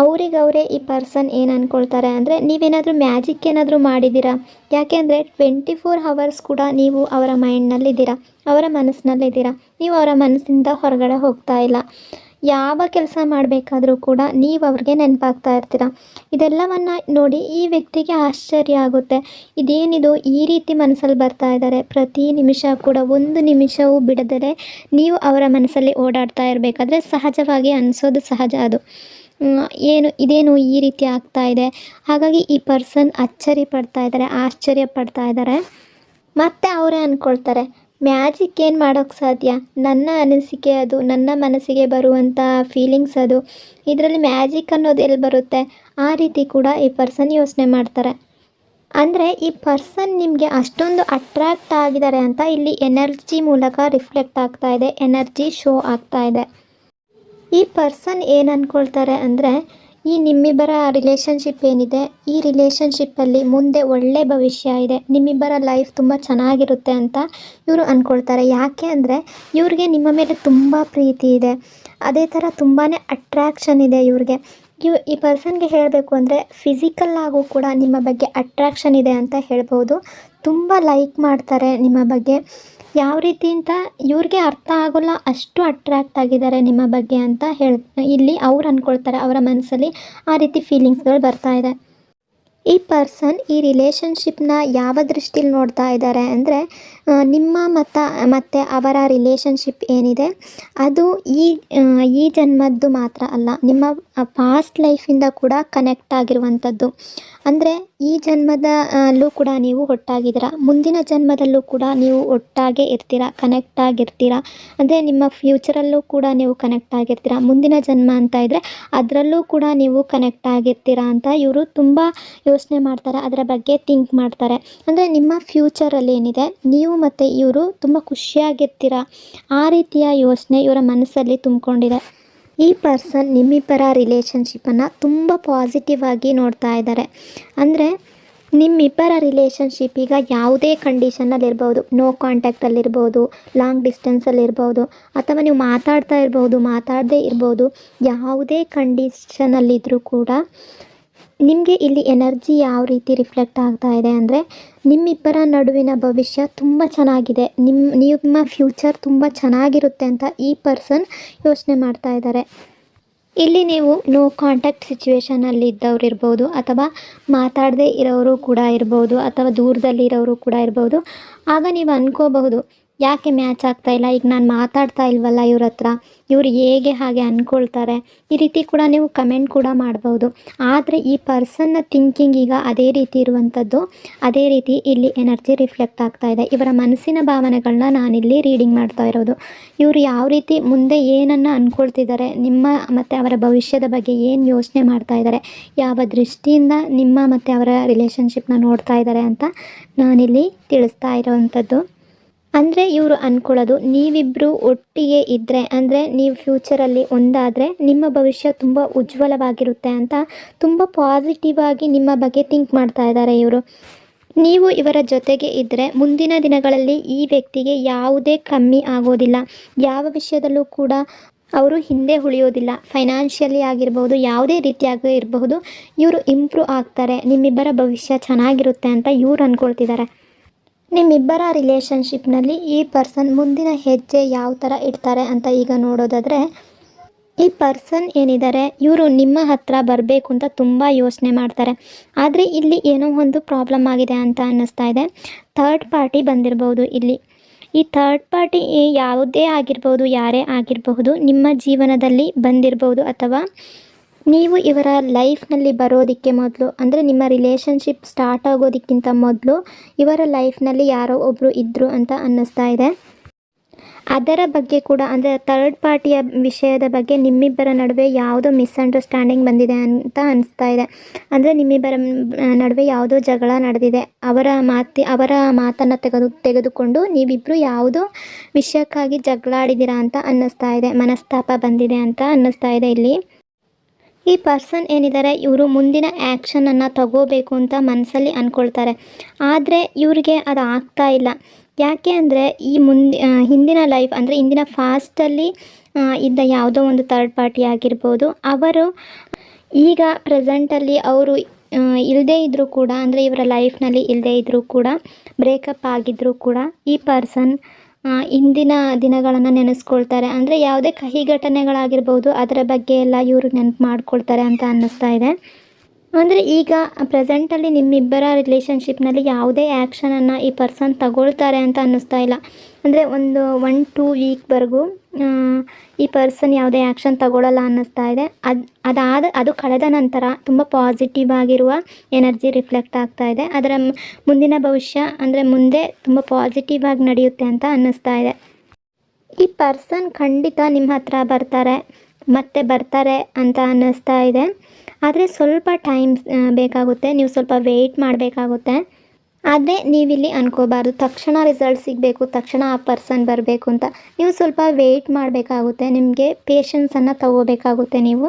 ಅವರಿಗವರೇ ಈ ಪರ್ಸನ್ ಏನು ಅಂದ್ಕೊಳ್ತಾರೆ ಅಂದರೆ, ನೀವೇನಾದರೂ ಮ್ಯಾಜಿಕ್ ಏನಾದರೂ ಮಾಡಿದ್ದೀರಾ. ಯಾಕೆ ಅಂದರೆ 24 hours ಕೂಡ ನೀವು ಅವರ ಮೈಂಡ್ನಲ್ಲಿದ್ದೀರಾ, ಅವರ ಮನಸ್ಸಿನಲ್ಲಿದ್ದೀರಾ. ನೀವು ಅವರ ಮನಸ್ಸಿಂದ ಹೊರಗಡೆ ಹೋಗ್ತಾ ಇಲ್ಲ. ಯಾವ ಕೆಲಸ ಮಾಡಬೇಕಾದ್ರೂ ಕೂಡ ನೀವು ಅವ್ರಿಗೆ ನೆನಪಾಗ್ತಾ ಇರ್ತೀರ. ಇದೆಲ್ಲವನ್ನು ನೋಡಿ ಈ ವ್ಯಕ್ತಿಗೆ ಆಶ್ಚರ್ಯ ಆಗುತ್ತೆ. ಇದೇನಿದು ಈ ರೀತಿ ಮನಸ್ಸಲ್ಲಿ ಬರ್ತಾ ಇದ್ದಾರೆ, ಪ್ರತಿ ನಿಮಿಷ ಕೂಡ ಒಂದು ನಿಮಿಷವೂ ಬಿಡದರೆ ನೀವು ಅವರ ಮನಸ್ಸಲ್ಲಿ ಓಡಾಡ್ತಾ ಇರಬೇಕಾದ್ರೆ ಸಹಜವಾಗಿ ಅನಿಸೋದು ಸಹಜ ಅದು. ಇದೇನು ಈ ರೀತಿ ಆಗ್ತಾ ಇದೆ. ಹಾಗಾಗಿ ಈ ಪರ್ಸನ್ ಆಶ್ಚರ್ಯ ಪಡ್ತಾ ಇದ್ದಾರೆ. ಮತ್ತು ಅವರೇ ಅಂದ್ಕೊಳ್ತಾರೆ, ಮ್ಯಾಜಿಕ್ ಏನು ಮಾಡೋಕ್ಕೆ ಸಾಧ್ಯ, ನನ್ನ ಅನಿಸಿಕೆ ಅದು, ನನ್ನ ಮನಸ್ಸಿಗೆ ಬರುವಂಥ ಫೀಲಿಂಗ್ಸ್ ಅದು, ಇದರಲ್ಲಿ ಮ್ಯಾಜಿಕ್ ಅನ್ನೋದು ಎಲ್ಲಿ ಬರುತ್ತೆ, ಆ ರೀತಿ ಕೂಡ ಈ ಪರ್ಸನ್ ಯೋಚನೆ ಮಾಡ್ತಾರೆ. ಅಂದರೆ ಈ ಪರ್ಸನ್ ನಿಮಗೆ ಅಷ್ಟೊಂದು ಅಟ್ರ್ಯಾಕ್ಟ್ ಆಗಿದ್ದಾರೆ ಅಂತ ಇಲ್ಲಿ ಎನರ್ಜಿ ಮೂಲಕ ರಿಫ್ಲೆಕ್ಟ್ ಆಗ್ತಾ ಇದೆ, ಎನರ್ಜಿ ಶೋ ಆಗ್ತಾ ಇದೆ. ಈ ಪರ್ಸನ್ ಏನು ಅಂದ್ಕೊಳ್ತಾರೆ ಅಂದರೆ ಈ ನಿಮ್ಮಿಬ್ಬರ ರಿಲೇಷನ್ಶಿಪ್ ಏನಿದೆ, ಈ ರಿಲೇಷನ್ಶಿಪ್ಪಲ್ಲಿ ಮುಂದೆ ಒಳ್ಳೆ ಭವಿಷ್ಯ ಇದೆ, ನಿಮ್ಮಿಬ್ಬರ ಲೈಫ್ ತುಂಬ ಚೆನ್ನಾಗಿರುತ್ತೆ ಅಂತ ಇವರು ಅಂದ್ಕೊಳ್ತಾರೆ. ಯಾಕೆ ಅಂದರೆ ಇವ್ರಿಗೆ ನಿಮ್ಮ ಮೇಲೆ ತುಂಬ ಪ್ರೀತಿ ಇದೆ, ಅದೇ ಥರ ತುಂಬಾ ಅಟ್ರ್ಯಾಕ್ಷನ್ ಇದೆ ಇವ್ರಿಗೆ. ಈ ಪರ್ಸನ್ಗೆ ಹೇಳಬೇಕು ಅಂದರೆ ಫಿಸಿಕಲ್ ಆಗು ಕೂಡ ನಿಮ್ಮ ಬಗ್ಗೆ ಅಟ್ರ್ಯಾಕ್ಷನ್ ಇದೆ ಅಂತ ಹೇಳ್ಬೋದು. ತುಂಬ ಲೈಕ್ ಮಾಡ್ತಾರೆ ನಿಮ್ಮ ಬಗ್ಗೆ. ಯಾವ ರೀತಿ ಅಂತ ಇವ್ರಿಗೆ ಅರ್ಥ ಆಗೋಲ್ಲ, ಅಷ್ಟು ಅಟ್ರ್ಯಾಕ್ಟ್ ಆಗಿದ್ದಾರೆ ನಿಮ್ಮ ಬಗ್ಗೆ ಅಂತ ಇಲ್ಲಿ ಅವ್ರು ಅಂದ್ಕೊಳ್ತಾರೆ. ಅವರ ಮನಸ್ಸಲ್ಲಿ ಆ ರೀತಿ ಫೀಲಿಂಗ್ಸ್ಗಳು ಬರ್ತಾ ಇದೆ. ಈ ಪರ್ಸನ್ ಈ ರಿಲೇಷನ್ಶಿಪ್ನ ಯಾವ ದೃಷ್ಟಿಲಿ ನೋಡ್ತಾ ಇದ್ದಾರೆ ಅಂದರೆ ನಿಮ್ಮ ಮತ್ತು ಅವರ ರಿಲೇಷನ್ಶಿಪ್ ಏನಿದೆ ಅದು ಈ ಜನ್ಮದ್ದು ಮಾತ್ರ ಅಲ್ಲ, ನಿಮ್ಮ ಪಾಸ್ಟ್ ಲೈಫಿಂದ ಕೂಡ ಕನೆಕ್ಟ್ ಆಗಿರುವಂಥದ್ದು. ಅಂದರೆ ಈ ಜನ್ಮದಲ್ಲೂ ಕೂಡ ನೀವು ಒಟ್ಟಾಗಿದ್ದೀರಾ, ಮುಂದಿನ ಜನ್ಮದಲ್ಲೂ ಕೂಡ ನೀವು ಒಟ್ಟಾಗೆ ಇರ್ತೀರಾ, ಕನೆಕ್ಟ್ ಆಗಿರ್ತೀರಾ. ಅಂದರೆ ನಿಮ್ಮ ಫ್ಯೂಚರಲ್ಲೂ ಕೂಡ ನೀವು ಕನೆಕ್ಟ್ ಆಗಿರ್ತೀರಾ. ಮುಂದಿನ ಜನ್ಮ ಅಂತ ಇದ್ದರೆ ಅದರಲ್ಲೂ ಕೂಡ ನೀವು ಕನೆಕ್ಟ್ ಆಗಿರ್ತೀರಾ ಅಂತ ಇವರು ತುಂಬ ಯೋಚನೆ ಮಾಡ್ತಾರೆ, ಅದರ ಬಗ್ಗೆ ಥಿಂಕ್ ಮಾಡ್ತಾರೆ. ಅಂದರೆ ನಿಮ್ಮ ಫ್ಯೂಚರಲ್ಲಿ ಏನಿದೆ ನೀವು ಮತ್ತು ಇವರು ತುಂಬ ಖುಷಿಯಾಗಿರ್ತೀರಾ, ಆ ರೀತಿಯ ಯೋಚನೆ ಇವರ ಮನಸ್ಸಲ್ಲಿ ತುಂಬಿಕೊಂಡಿದೆ. ಈ ಪರ್ಸನ್ ನಿಮ್ಮಿಬ್ಬರ ರಿಲೇಷನ್ಶಿಪ್ಪನ್ನು ತುಂಬ ಪಾಸಿಟಿವ್ ಆಗಿ ನೋಡ್ತಾ ಇದ್ದಾರೆ. ಅಂದರೆ ನಿಮ್ಮಿಬ್ಬರ ರಿಲೇಷನ್ಶಿಪ್ ಈಗ ಯಾವುದೇ ಕಂಡೀಷನಲ್ಲಿರ್ಬೋದು, ನೋ ಕಾಂಟ್ಯಾಕ್ಟಲ್ಲಿರ್ಬೋದು, ಲಾಂಗ್ ಡಿಸ್ಟೆನ್ಸಲ್ಲಿರ್ಬೋದು, ಅಥವಾ ನೀವು ಮಾತಾಡ್ತಾ ಇರ್ಬೋದು, ಮಾತಾಡದೇ ಇರ್ಬೋದು, ಯಾವುದೇ ಕಂಡೀಷನಲ್ಲಿದ್ದರೂ ಕೂಡ ನಿಮಗೆ ಇಲ್ಲಿ ಎನರ್ಜಿ ಯಾವ ರೀತಿ ರಿಫ್ಲೆಕ್ಟ್ ಆಗ್ತಾ ಇದೆ ಅಂದರೆ ನಿಮ್ಮಿಬ್ಬರ ನಡುವಿನ ಭವಿಷ್ಯ ತುಂಬ ಚೆನ್ನಾಗಿದೆ, ನಿಮ್ಮ ಫ್ಯೂಚರ್ ತುಂಬ ಚೆನ್ನಾಗಿರುತ್ತೆ ಅಂತ ಈ ಪರ್ಸನ್ ಯೋಚನೆ ಮಾಡ್ತಾ ಇದ್ದಾರೆ. ಇಲ್ಲಿ ನೀವು ನೋ ಕಾಂಟ್ಯಾಕ್ಟ್ ಸಿಚುವೇಷನಲ್ಲಿ ಇದ್ದವ್ರು ಇರ್ಬೋದು, ಅಥವಾ ಮಾತಾಡದೇ ಇರೋರು ಕೂಡ ಇರ್ಬೋದು, ಅಥವಾ ದೂರದಲ್ಲಿ ಇರೋರು ಕೂಡ ಇರ್ಬೋದು. ಆಗ ನೀವು ಅಂದ್ಕೋಬಹುದು, ಯಾಕೆ ಮ್ಯಾಚ್ ಆಗ್ತಾ ಇಲ್ಲ, ಈಗ ನಾನು ಮಾತಾಡ್ತಾ ಇಲ್ವಲ್ಲ ಇವ್ರ ಹತ್ರ, ಇವರು ಹೇಗೆ ಹಾಗೆ ಅಂದ್ಕೊಳ್ತಾರೆ, ಈ ರೀತಿ ಕೂಡ ನೀವು ಕಮೆಂಟ್ ಕೂಡ ಮಾಡ್ಬೋದು. ಆದರೆ ಈ ಪರ್ಸನ್ನ ಥಿಂಕಿಂಗ್ ಈಗ ಅದೇ ರೀತಿ ಇರುವಂಥದ್ದು, ಅದೇ ರೀತಿ ಇಲ್ಲಿ ಎನರ್ಜಿ ರಿಫ್ಲೆಕ್ಟ್ ಆಗ್ತಾ ಇದೆ. ಇವರ ಮನಸ್ಸಿನ ಭಾವನೆಗಳನ್ನ ನಾನಿಲ್ಲಿ ರೀಡಿಂಗ್ ಮಾಡ್ತಾ ಇರೋದು. ಇವರು ಯಾವ ರೀತಿ ಮುಂದೆ ಏನನ್ನು ಅಂದ್ಕೊಳ್ತಿದ್ದಾರೆ, ನಿಮ್ಮ ಮತ್ತು ಅವರ ಭವಿಷ್ಯದ ಬಗ್ಗೆ ಏನು ಯೋಚನೆ ಮಾಡ್ತಾ ಇದ್ದಾರೆ, ಯಾವ ದೃಷ್ಟಿಯಿಂದ ನಿಮ್ಮ ಮತ್ತು ಅವರ ರಿಲೇಷನ್ಶಿಪ್ನ ನೋಡ್ತಾ ಇದ್ದಾರೆ ಅಂತ ನಾನಿಲ್ಲಿ ತಿಳಿಸ್ತಾ ಇರೋವಂಥದ್ದು. ಅಂದರೆ ಇವರು ಅಂದ್ಕೊಳ್ಳೋದು, ನೀವಿಬ್ಬರು ಒಟ್ಟಿಗೆ ಇದ್ದರೆ, ಅಂದರೆ ನೀವು ಫ್ಯೂಚರಲ್ಲಿ ಒಂದಾದರೆ ನಿಮ್ಮ ಭವಿಷ್ಯ ತುಂಬ ಉಜ್ವಲವಾಗಿರುತ್ತೆ ಅಂತ ತುಂಬ ಪಾಸಿಟಿವ್ ಆಗಿ ನಿಮ್ಮ ಬಗ್ಗೆ ಥಿಂಕ್ ಮಾಡ್ತಾ ಇದ್ದಾರೆ ಇವರು. ನೀವು ಇವರ ಜೊತೆಗೆ ಇದ್ದರೆ ಮುಂದಿನ ದಿನಗಳಲ್ಲಿ ಈ ವ್ಯಕ್ತಿಗೆ ಯಾವುದೇ ಕಮ್ಮಿ ಆಗೋದಿಲ್ಲ, ಯಾವ ವಿಷಯದಲ್ಲೂ ಕೂಡ ಅವರು ಹಿಂದೆ ಉಳಿಯೋದಿಲ್ಲ. ಫೈನಾನ್ಷಿಯಲಿ ಆಗಿರ್ಬೋದು, ಯಾವುದೇ ರೀತಿಯಾಗಿ ಇರಬಹುದು, ಇವರು ಇಂಪ್ರೂವ್ ಆಗ್ತಾರೆ, ನಿಮ್ಮಿಬ್ಬರ ಭವಿಷ್ಯ ಚೆನ್ನಾಗಿರುತ್ತೆ ಅಂತ ಇವ್ರು ಅಂದ್ಕೊಳ್ತಿದ್ದಾರೆ. ನಿಮ್ಮಿಬ್ಬರ ರಿಲೇಷನ್ಶಿಪ್ನಲ್ಲಿ ಈ ಪರ್ಸನ್ ಮುಂದಿನ ಹೆಜ್ಜೆ ಯಾವ ಥರ ಇಡ್ತಾರೆ ಅಂತ ಈಗ ನೋಡೋದಾದರೆ, ಈ ಪರ್ಸನ್ ಏನಿದ್ದಾರೆ ಇವರು ನಿಮ್ಮ ಹತ್ರ ಬರಬೇಕು ಅಂತ ತುಂಬ ಯೋಚನೆ ಮಾಡ್ತಾರೆ. ಆದರೆ ಇಲ್ಲಿ ಏನೋ ಒಂದು ಪ್ರಾಬ್ಲಮ್ ಆಗಿದೆ ಅಂತ ಅನ್ನಿಸ್ತಾ ಇದೆ. ಥರ್ಡ್ ಪಾರ್ಟಿ ಬಂದಿರ್ಬೋದು ಇಲ್ಲಿ. ಈ ಥರ್ಡ್ ಪಾರ್ಟಿ ಯಾವುದೇ ಆಗಿರ್ಬೋದು, ಯಾರೇ ಆಗಿರಬಹುದು, ನಿಮ್ಮ ಜೀವನದಲ್ಲಿ ಬಂದಿರ್ಬೋದು, ಅಥವಾ ನೀವು ಇವರ ಲೈಫ್ನಲ್ಲಿ ಬರೋದಕ್ಕೆ ಮೊದಲು, ಅಂದರೆ ನಿಮ್ಮ ರಿಲೇಷನ್ಶಿಪ್ ಸ್ಟಾರ್ಟ್ ಆಗೋದಕ್ಕಿಂತ ಮೊದಲು ಇವರ ಲೈಫ್ನಲ್ಲಿ ಯಾರೋ ಒಬ್ಬರು ಇದ್ದರು ಅಂತ ಅನ್ನಿಸ್ತಾ ಇದೆ. ಅದರ ಬಗ್ಗೆ ಕೂಡ, ಅಂದರೆ ಥರ್ಡ್ ಪಾರ್ಟಿಯ ವಿಷಯದ ಬಗ್ಗೆ ನಿಮ್ಮಿಬ್ಬರ ನಡುವೆ ಯಾವುದೋ ಮಿಸ್ಅಂಡರ್ಸ್ಟ್ಯಾಂಡಿಂಗ್ ಬಂದಿದೆ ಅಂತ ಅನಿಸ್ತಾ ಇದೆ. ಅಂದರೆ ನಿಮ್ಮಿಬ್ಬರ ನಡುವೆ ಯಾವುದೋ ಜಗಳ ನಡೆದಿದೆ, ಅವರ ಮಾತನ್ನು ತೆಗೆದುಕೊಂಡು ನೀವಿಬ್ಬರು ಯಾವುದೋ ವಿಷಯಕ್ಕಾಗಿ ಜಗಳಾಡಿದ್ದೀರಾ ಅಂತ ಅನ್ನಿಸ್ತಾ ಇದೆ, ಮನಸ್ತಾಪ ಬಂದಿದೆ ಅಂತ ಅನ್ನಿಸ್ತಾ ಇದೆ ಇಲ್ಲಿ. ಈ ಪರ್ಸನ್ ಏನಿದ್ದಾರೆ ಇವರು ಮುಂದಿನ ಆ್ಯಕ್ಷನನ್ನು ತಗೋಬೇಕು ಅಂತ ಮನಸ್ಸಲ್ಲಿ ಅಂದ್ಕೊಳ್ತಾರೆ. ಆದರೆ ಇವ್ರಿಗೆ ಅದು ಆಗ್ತಾ ಇಲ್ಲ. ಯಾಕೆ ಅಂದರೆ ಈ ಹಿಂದಿನ ಲೈಫ್, ಅಂದರೆ ಇಂದಿನ ಫಾಸ್ಟಲ್ಲಿ ಇದ್ದ ಯಾವುದೋ ಒಂದು ಥರ್ಡ್ ಪಾರ್ಟಿ ಆಗಿರ್ಬೋದು, ಅವರು ಈಗ ಪ್ರೆಸೆಂಟಲ್ಲಿ ಅವರು ಇಲ್ಲದೇ ಇದ್ದರೂ ಕೂಡ, ಅಂದರೆ ಇವರ ಲೈಫ್ನಲ್ಲಿ ಇಲ್ಲದೇ ಇದ್ದರೂ ಕೂಡ, ಬ್ರೇಕಪ್ ಆಗಿದ್ದರೂ ಕೂಡ ಈ ಪರ್ಸನ್ ಇಂದಿನ ದಿನಗಳನ್ನು ನೆನೆಸ್ಕೊಳ್ತಾರೆ. ಅಂದರೆ ಯಾವುದೇ ಕಹಿ ಘಟನೆಗಳಾಗಿರ್ಬೋದು, ಅದರ ಬಗ್ಗೆ ಎಲ್ಲ ಇವರು ನೆನಪು ಮಾಡ್ಕೊಳ್ತಾರೆ ಅಂತ ಅನ್ನಿಸ್ತಾ ಇದೆ. ಅಂದರೆ ಈಗ ಪ್ರೆಸೆಂಟಲ್ಲಿ ನಿಮ್ಮಿಬ್ಬರ ರಿಲೇಷನ್ಶಿಪ್ನಲ್ಲಿ ಯಾವುದೇ ಆ್ಯಕ್ಷನನ್ನು ಈ ಪರ್ಸನ್ ತಗೊಳ್ತಾರೆ ಅಂತ ಅನ್ನಿಸ್ತಾ ಇಲ್ಲ. ಅಂದರೆ 1-2 ವೀಕ್ವರೆಗೂ ಈ ಪರ್ಸನ್ ಯಾವುದೇ ಆ್ಯಕ್ಷನ್ ತಗೊಳ್ಳಲ್ಲ ಅನ್ನಿಸ್ತಾ ಇದೆ. ಅದು ಕಳೆದ ನಂತರ ತುಂಬ ಪಾಸಿಟಿವ್ ಆಗಿರುವ ಎನರ್ಜಿ ರಿಫ್ಲೆಕ್ಟ್ ಆಗ್ತಾ ಇದೆ. ಅದರ ಮುಂದಿನ ಭವಿಷ್ಯ, ಅಂದರೆ ಮುಂದೆ ತುಂಬ ಪಾಸಿಟಿವ್ ಆಗಿ ನಡೆಯುತ್ತೆ ಅಂತ ಅನ್ನಿಸ್ತಾ ಇದೆ. ಈ ಪರ್ಸನ್ ಖಂಡಿತ ನಿಮ್ಮ ಹತ್ರ ಬರ್ತಾರೆ ಅಂತ ಅನ್ನಿಸ್ತಾ ಇದೆ. ಆದರೆ ಸ್ವಲ್ಪ ಟೈಮ್ ಬೇಕಾಗುತ್ತೆ, ನೀವು ಸ್ವಲ್ಪ ವೆಯ್ಟ್ ಮಾಡಬೇಕಾಗುತ್ತೆ. ಆದರೆ ನೀವಿಲ್ಲಿ ಅನ್ಕೋಬಾರ್ದು ತಕ್ಷಣ ರಿಸಲ್ಟ್ ಸಿಗಬೇಕು, ತಕ್ಷಣ ಆ ಪರ್ಸನ್ ಬರಬೇಕು ಅಂತ. ನೀವು ಸ್ವಲ್ಪ ವೆಯ್ಟ್ ಮಾಡಬೇಕಾಗುತ್ತೆ, ನಿಮಗೆ ಪೇಷನ್ಸನ್ನು ತಗೋಬೇಕಾಗುತ್ತೆ ನೀವು.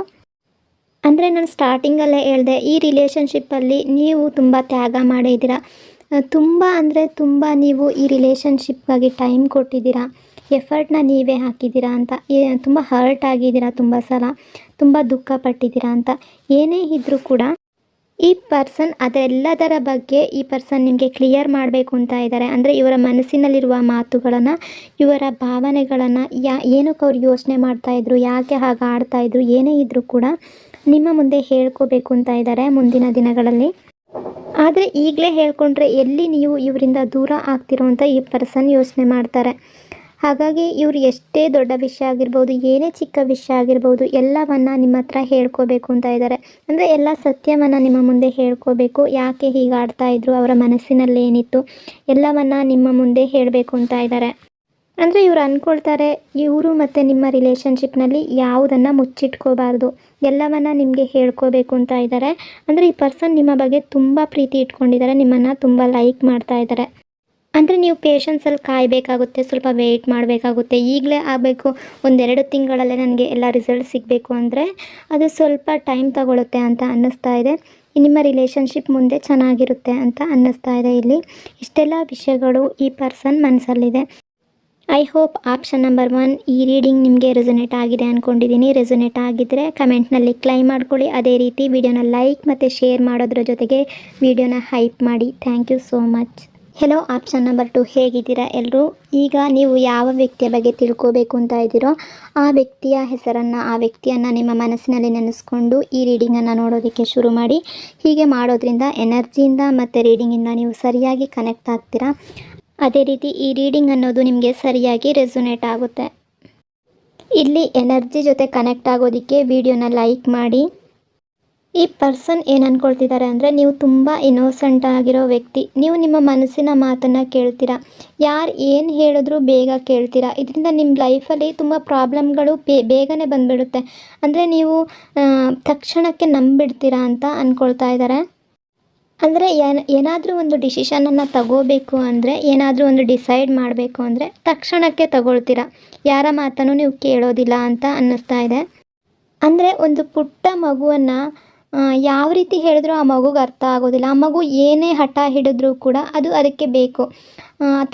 ಅಂದರೆ ನಾನು ಸ್ಟಾರ್ಟಿಂಗಲ್ಲೇ ಹೇಳಿದೆ, ಈ ರಿಲೇಷನ್ಶಿಪ್ಪಲ್ಲಿ ನೀವು ತುಂಬ ತ್ಯಾಗ ಮಾಡಿದ್ದೀರಾ, ತುಂಬ ಅಂದರೆ ತುಂಬ ನೀವು ಈ ರಿಲೇಷನ್ಶಿಪ್ಗಾಗಿ ಟೈಮ್ ಕೊಟ್ಟಿದ್ದೀರಾ, ಎಫರ್ಟ್ನ ನೀವೇ ಹಾಕಿದ್ದೀರಾ ಅಂತ, ತುಂಬ ಹರ್ಟ್ ಆಗಿದ್ದೀರಾ, ತುಂಬ ಸಲ ತುಂಬ ದುಃಖ ಪಟ್ಟಿದ್ದೀರಾ ಅಂತ. ಏನೇ ಇದ್ದರೂ ಕೂಡ ಈ ಪರ್ಸನ್ ಅದೆಲ್ಲದರ ಬಗ್ಗೆ ಈ ಪರ್ಸನ್ ನಿಮಗೆ ಕ್ಲಿಯರ್ ಮಾಡಬೇಕು ಅಂತ ಇದ್ದಾರೆ. ಅಂದರೆ ಇವರ ಮನಸ್ಸಿನಲ್ಲಿರುವ ಮಾತುಗಳನ್ನು, ಇವರ ಭಾವನೆಗಳನ್ನು, ಏನಕ್ಕೆ ಅವ್ರು ಯೋಚನೆ ಮಾಡ್ತಾಯಿದ್ರು, ಯಾಕೆ ಹಾಗೆ ಆಡ್ತಾಯಿದ್ರು, ಏನೇ ಇದ್ದರೂ ಕೂಡ ನಿಮ್ಮ ಮುಂದೆ ಹೇಳ್ಕೋಬೇಕು ಅಂತ ಇದ್ದಾರೆ ಮುಂದಿನ ದಿನಗಳಲ್ಲಿ. ಆದರೆ ಈಗಲೇ ಹೇಳ್ಕೊಂಡ್ರೆ ಎಲ್ಲಿ ನೀವು ಇವರಿಂದ ದೂರ ಆಗ್ತಿರೋ ಅಂತ ಈ ಪರ್ಸನ್ ಯೋಚನೆ ಮಾಡ್ತಾರೆ. ಹಾಗಾಗಿ ಇವರು ಎಷ್ಟೇ ದೊಡ್ಡ ವಿಷಯ ಆಗಿರ್ಬೋದು, ಏನೇ ಚಿಕ್ಕ ವಿಷಯ ಆಗಿರ್ಬೋದು, ಎಲ್ಲವನ್ನು ನಿಮ್ಮ ಹತ್ರ ಹೇಳ್ಕೋಬೇಕು ಅಂತ ಇದ್ದಾರೆ. ಅಂದರೆ ಎಲ್ಲ ಸತ್ಯವನ್ನು ನಿಮ್ಮ ಮುಂದೆ ಹೇಳ್ಕೋಬೇಕು, ಯಾಕೆ ಹೀಗೆ ಆಡ್ತಾಯಿದ್ರು, ಅವರ ಮನಸ್ಸಿನಲ್ಲಿ ಏನಿತ್ತು ಎಲ್ಲವನ್ನು ನಿಮ್ಮ ಮುಂದೆ ಹೇಳಬೇಕು ಅಂತ ಇದ್ದಾರೆ. ಅಂದರೆ ಇವರು ಅಂದ್ಕೊಳ್ತಾರೆ, ಇವರು ಮತ್ತು ನಿಮ್ಮ ರಿಲೇಷನ್ಶಿಪ್ನಲ್ಲಿ ಯಾವುದನ್ನು ಮುಚ್ಚಿಟ್ಕೋಬಾರ್ದು, ಎಲ್ಲವನ್ನು ನಿಮಗೆ ಹೇಳ್ಕೋಬೇಕು ಅಂತ ಇದ್ದಾರೆ. ಅಂದರೆ ಈ ಪರ್ಸನ್ ನಿಮ್ಮ ಬಗ್ಗೆ ತುಂಬ ಪ್ರೀತಿ ಇಟ್ಕೊಂಡಿದ್ದಾರೆ, ನಿಮ್ಮನ್ನು ತುಂಬ ಲೈಕ್ ಮಾಡ್ತಾ ಇದ್ದಾರೆ. ಅಂದರೆ ನೀವು ಪೇಷನ್ಸಲ್ಲಿ ಕಾಯಬೇಕಾಗುತ್ತೆ, ಸ್ವಲ್ಪ ವೆಯ್ಟ್ ಮಾಡಬೇಕಾಗುತ್ತೆ. ಈಗಲೇ ಆಗಬೇಕು, 1-2 ತಿಂಗಳಲ್ಲೇ ನನಗೆ ಎಲ್ಲ ರಿಸಲ್ಟ್ ಸಿಗಬೇಕು ಅಂದರೆ ಅದು ಸ್ವಲ್ಪ ಟೈಮ್ ತಗೊಳುತ್ತೆ ಅಂತ ಅನ್ನಿಸ್ತಾ ಇದೆ. ನಿಮ್ಮ ರಿಲೇಷನ್ಶಿಪ್ ಮುಂದೆ ಚೆನ್ನಾಗಿರುತ್ತೆ ಅಂತ ಅನ್ನಿಸ್ತಾ ಇದೆ. ಇಲ್ಲಿ ಇಷ್ಟೆಲ್ಲ ವಿಷಯಗಳು ಈ ಪರ್ಸನ್ ಮನಸ್ಸಲ್ಲಿದೆ. ಐ ಹೋಪ್ ಆಪ್ಷನ್ ನಂಬರ್ 1 ಈ ರೀಡಿಂಗ್ ನಿಮಗೆ ರೆಸೊನೇಟ್ ಆಗಿದೆ ಅಂದ್ಕೊಂಡಿದ್ದೀನಿ. ರೆಸೊನೇಟ್ ಆಗಿದ್ದರೆ ಕಮೆಂಟ್ನಲ್ಲಿ ಕ್ಲೈಮ್ ಮಾಡ್ಕೊಳ್ಳಿ. ಅದೇ ರೀತಿ ವಿಡಿಯೋನ ಲೈಕ್ ಮತ್ತು ಶೇರ್ ಮಾಡೋದ್ರ ಜೊತೆಗೆ ವಿಡಿಯೋನ ಹೈಪ್ ಮಾಡಿ. Thank you so much. Hello option number 2, ಹೇಗಿದ್ದೀರಾ ಎಲ್ಲರೂ? ಈಗ ನೀವು ಯಾವ ವ್ಯಕ್ತಿಯ ಬಗ್ಗೆ ತಿಳ್ಕೋಬೇಕು ಅಂತ ಇದ್ದೀರೋ ಆ ವ್ಯಕ್ತಿಯ ಹೆಸರನ್ನು, ಆ ವ್ಯಕ್ತಿಯನ್ನು ನಿಮ್ಮ ಮನಸ್ಸಿನಲ್ಲಿ ನೆನೆಸ್ಕೊಂಡು ಈ ರೀಡಿಂಗನ್ನು ನೋಡೋದಕ್ಕೆ ಶುರು ಮಾಡಿ. ಹೀಗೆ ಮಾಡೋದ್ರಿಂದ ಎನರ್ಜಿಯಿಂದ ಮತ್ತು ರೀಡಿಂಗಿಂದ ನೀವು ಸರಿಯಾಗಿ ಕನೆಕ್ಟ್ ಆಗ್ತೀರಾ. ಅದೇ ರೀತಿ ಈ ರೀಡಿಂಗ್ ಅನ್ನೋದು ನಿಮಗೆ ಸರಿಯಾಗಿ ರೆಸೊನೇಟ್ ಆಗುತ್ತೆ. ಇಲ್ಲಿ ಎನರ್ಜಿ ಜೊತೆ ಕನೆಕ್ಟ್ ಆಗೋದಕ್ಕೆ ವಿಡಿಯೋನ ಲೈಕ್ ಮಾಡಿ. ಈ ಪರ್ಸನ್ ಏನು ಅಂದ್ಕೊಳ್ತಿದ್ದಾರೆ ಅಂದರೆ, ನೀವು ತುಂಬ ಇನ್ನೋಸೆಂಟ್ ಆಗಿರೋ ವ್ಯಕ್ತಿ, ನೀವು ನಿಮ್ಮ ಮನಸ್ಸಿನ ಮಾತನ್ನು ಕೇಳ್ತೀರಾ, ಯಾರು ಏನು ಹೇಳಿದ್ರೂ ಬೇಗ ಕೇಳ್ತೀರಾ. ಇದರಿಂದ ನಿಮ್ಮ ಲೈಫಲ್ಲಿ ತುಂಬ ಪ್ರಾಬ್ಲಮ್ಗಳು ಬೇಗನೆ ಬಂದುಬಿಡುತ್ತೆ. ಅಂದರೆ ನೀವು ತಕ್ಷಣಕ್ಕೆ ನಂಬಿಡ್ತೀರಾ ಅಂತ ಅಂದ್ಕೊಳ್ತಾ ಇದ್ದಾರೆ. ಅಂದರೆ ಏನಾದರೂ ಒಂದು ಡಿಸಿಷನನ್ನು ತಗೋಬೇಕು ಅಂದರೆ, ಏನಾದರೂ ಒಂದು ಡಿಸೈಡ್ ಮಾಡಬೇಕು ಅಂದರೆ ತಕ್ಷಣಕ್ಕೆ ತಗೊಳ್ತೀರಾ, ಯಾರ ಮಾತನ್ನು ನೀವು ಕೇಳೋದಿಲ್ಲ ಅಂತ ಅನ್ನಿಸ್ತಾ ಇದೆ. ಅಂದರೆ ಒಂದು ಪುಟ್ಟ ಮಗುವನ್ನು ಯಾವ ರೀತಿ ಹೇಳಿದ್ರೂ ಆ ಮಗುಗೆ ಅರ್ಥ ಆಗೋದಿಲ್ಲ. ಆ ಮಗು ಏನೇ ಹಠ ಹಿಡಿದ್ರೂ ಕೂಡ ಅದು ಅದಕ್ಕೆ ಬೇಕು,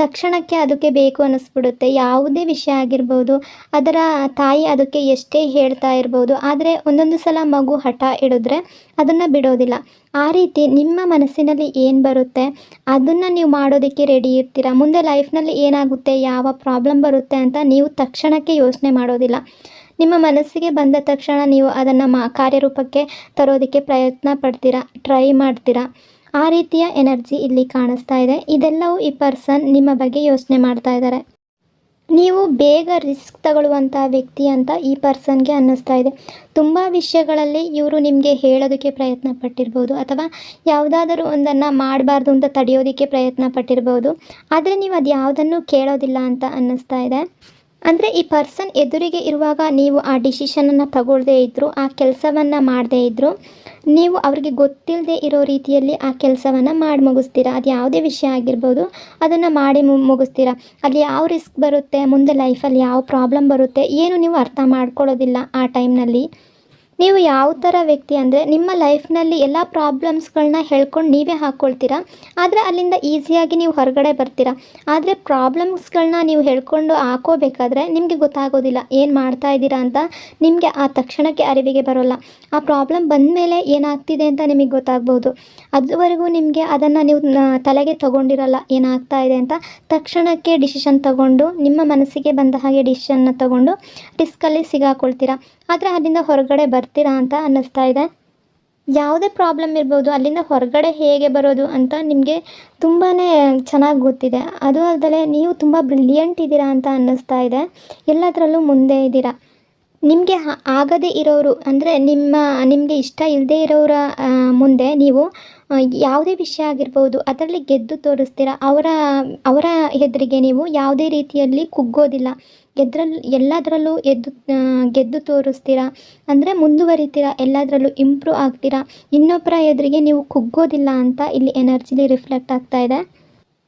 ತಕ್ಷಣಕ್ಕೆ ಅದಕ್ಕೆ ಬೇಕು ಅನ್ನಿಸ್ಬಿಡುತ್ತೆ. ಯಾವುದೇ ವಿಷಯ ಆಗಿರ್ಬೋದು, ಅದರ ತಾಯಿ ಅದಕ್ಕೆ ಎಷ್ಟೇ ಹೇಳ್ತಾ ಇರ್ಬೋದು, ಆದರೆ ಒಂದೊಂದು ಸಲ ಮಗು ಹಠ ಹಿಡಿದ್ರೆ ಅದನ್ನು ಬಿಡೋದಿಲ್ಲ. ಆ ರೀತಿ ನಿಮ್ಮ ಮನಸ್ಸಿನಲ್ಲಿ ಏನು ಬರುತ್ತೆ ಅದನ್ನು ನೀವು ಮಾಡೋದಕ್ಕೆ ರೆಡಿ ಇರ್ತೀರ. ಮುಂದೆ ಲೈಫ್ನಲ್ಲಿ ಏನಾಗುತ್ತೆ, ಯಾವ ಪ್ರಾಬ್ಲಮ್ ಬರುತ್ತೆ ಅಂತ ನೀವು ತಕ್ಷಣಕ್ಕೆ ಯೋಚನೆ ಮಾಡೋದಿಲ್ಲ. ನಿಮ್ಮ ಮನಸ್ಸಿಗೆ ಬಂದ ತಕ್ಷಣ ನೀವು ಅದನ್ನು ಕಾರ್ಯರೂಪಕ್ಕೆ ತರೋದಕ್ಕೆ ಪ್ರಯತ್ನ ಪಡ್ತೀರಾ, ಟ್ರೈ ಮಾಡ್ತೀರಾ. ಆ ರೀತಿಯ ಎನರ್ಜಿ ಇಲ್ಲಿ ಕಾಣಿಸ್ತಾ ಇದೆ. ಇದೆಲ್ಲವೂ ಈ ಪರ್ಸನ್ ನಿಮ್ಮ ಬಗ್ಗೆ ಯೋಚನೆ ಮಾಡ್ತಾ ಇದ್ದಾರೆ. ನೀವು ಬೇಗ ರಿಸ್ಕ್ ತಗೊಳ್ಳುವಂಥ ವ್ಯಕ್ತಿ ಅಂತ ಈ ಪರ್ಸನ್ಗೆ ಅನ್ನಿಸ್ತಾ ಇದೆ. ತುಂಬ ವಿಷಯಗಳಲ್ಲಿ ಇವರು ನಿಮಗೆ ಹೇಳೋದಕ್ಕೆ ಪ್ರಯತ್ನ ಪಟ್ಟಿರ್ಬೋದು, ಅಥವಾ ಯಾವುದಾದರೂ ಒಂದನ್ನು ಮಾಡಬಾರ್ದು ಅಂತ ತಡೆಯೋದಕ್ಕೆ ಪ್ರಯತ್ನ ಪಟ್ಟಿರ್ಬೋದು. ಆದರೆ ನೀವು ಅದು ಯಾವುದನ್ನು ಕೇಳೋದಿಲ್ಲ ಅಂತ ಅನ್ನಿಸ್ತಾ ಇದೆ. ಅಂದರೆ ಈ ಪರ್ಸನ್ ಎದುರಿಗೆ ಇರುವಾಗ ನೀವು ಆ ಡಿಸಿಷನನ್ನು ತಗೊಳ್ಳದೇ ಇದ್ದರೂ, ಆ ಕೆಲಸವನ್ನು ಮಾಡದೇ ಇದ್ದರೂ, ನೀವು ಅವ್ರಿಗೆ ಗೊತ್ತಿಲ್ಲದೆ ಇರೋ ರೀತಿಯಲ್ಲಿ ಆ ಕೆಲಸವನ್ನು ಮಾಡಿ ಮುಗಿಸ್ತೀರಾ. ಅದು ಯಾವುದೇ ವಿಷಯ ಆಗಿರ್ಬೋದು, ಅದನ್ನು ಮಾಡಿ ಮುಗಿಸ್ತೀರಾ. ಅಲ್ಲಿ ಯಾವ ರಿಸ್ಕ್ ಬರುತ್ತೆ, ಮುಂದೆ ಲೈಫಲ್ಲಿ ಯಾವ ಪ್ರಾಬ್ಲಮ್ ಬರುತ್ತೆ, ಏನು ನೀವು ಅರ್ಥ ಮಾಡ್ಕೊಳ್ಳೋದಿಲ್ಲ. ಆ ಟೈಮ್ನಲ್ಲಿ ನೀವು ಯಾವ ಥರ ವ್ಯಕ್ತಿ ಅಂದರೆ, ನಿಮ್ಮ ಲೈಫ್ನಲ್ಲಿ ಎಲ್ಲ ಪ್ರಾಬ್ಲಮ್ಸ್ಗಳನ್ನ ಹೇಳ್ಕೊಂಡು ನೀವೇ ಹಾಕ್ಕೊಳ್ತೀರಾ, ಆದರೆ ಅಲ್ಲಿಂದ ಈಸಿಯಾಗಿ ನೀವು ಹೊರಗಡೆ ಬರ್ತೀರಾ. ಆದರೆ ಪ್ರಾಬ್ಲಮ್ಸ್ಗಳನ್ನ ನೀವು ಹೇಳ್ಕೊಂಡು ಹಾಕೋಬೇಕಾದ್ರೆ ನಿಮಗೆ ಗೊತ್ತಾಗೋದಿಲ್ಲ ಏನು ಮಾಡ್ತಾ ಇದ್ದೀರಾ ಅಂತ. ನಿಮಗೆ ಆ ತಕ್ಷಣಕ್ಕೆ ಅರಿವಿಗೆ ಬರೋಲ್ಲ. ಆ ಪ್ರಾಬ್ಲಮ್ ಬಂದ ಮೇಲೆ ಏನಾಗ್ತಿದೆ ಅಂತ ನಿಮಗೆ ಗೊತ್ತಾಗ್ಬೋದು. ಅದುವರೆಗೂ ನಿಮಗೆ ಅದನ್ನು ನೀವು ತಲೆಗೆ ತೊಗೊಂಡಿರಲ್ಲ, ಏನಾಗ್ತಾ ಇದೆ ಅಂತ. ತಕ್ಷಣಕ್ಕೆ ಡಿಸಿಷನ್ ತಗೊಂಡು, ನಿಮ್ಮ ಮನಸ್ಸಿಗೆ ಬಂದ ಹಾಗೆ ಡಿಸಿಷನ್ನ ತಗೊಂಡು ರಿಸ್ಕಲ್ಲಿ ಸಿಗಾಕೊಳ್ತೀರಾ. ಆದರೆ ಅಲ್ಲಿಂದ ಹೊರಗಡೆ ಬರ್ತೀರಾ ಅಂತ ಅನ್ನಿಸ್ತಾ ಇದೆ. ಯಾವುದೇ ಪ್ರಾಬ್ಲಮ್ ಇರ್ಬೋದು, ಅಲ್ಲಿಂದ ಹೊರಗಡೆ ಹೇಗೆ ಬರೋದು ಅಂತ ನಿಮಗೆ ತುಂಬಾ ಚೆನ್ನಾಗಿ ಗೊತ್ತಿದೆ. ಅದು ಅಲ್ಲದೆ ನೀವು ತುಂಬ ಬ್ರಿಲಿಯಂಟ್ ಇದ್ದೀರಾ ಅಂತ ಅನ್ನಿಸ್ತಾ ಇದೆ. ಎಲ್ಲದರಲ್ಲೂ ಮುಂದೆ ಇದ್ದೀರಾ. ನಿಮಗೆ ಆಗದೇ ಇರೋರು ಅಂದರೆ ನಿಮಗೆ ಇಷ್ಟ ಇಲ್ಲದೇ ಇರೋರ ಮುಂದೆ ನೀವು ಯಾವುದೇ ವಿಷಯ ಆಗಿರ್ಬೋದು ಅದರಲ್ಲಿ ಗೆದ್ದು ತೋರಿಸ್ತೀರ. ಅವರ ಎದುರಿಗೆ ನೀವು ಯಾವುದೇ ರೀತಿಯಲ್ಲಿ ಕುಗ್ಗೋದಿಲ್ಲ. ಎಲ್ಲದರಲ್ಲೂ ಗೆದ್ದು ತೋರಿಸ್ತೀರಾ, ಅಂದರೆ ಮುಂದುವರಿತೀರಾ, ಎಲ್ಲದರಲ್ಲೂ ಇಂಪ್ರೂವ್ ಆಗ್ತೀರಾ, ಇನ್ನೊಬ್ಬರ ಎದುರಿಗೆ ನೀವು ಕುಗ್ಗೋದಿಲ್ಲ ಅಂತ ಇಲ್ಲಿ ಎನರ್ಜಿಲಿ ರಿಫ್ಲೆಕ್ಟ್ ಆಗ್ತಾ ಇದೆ.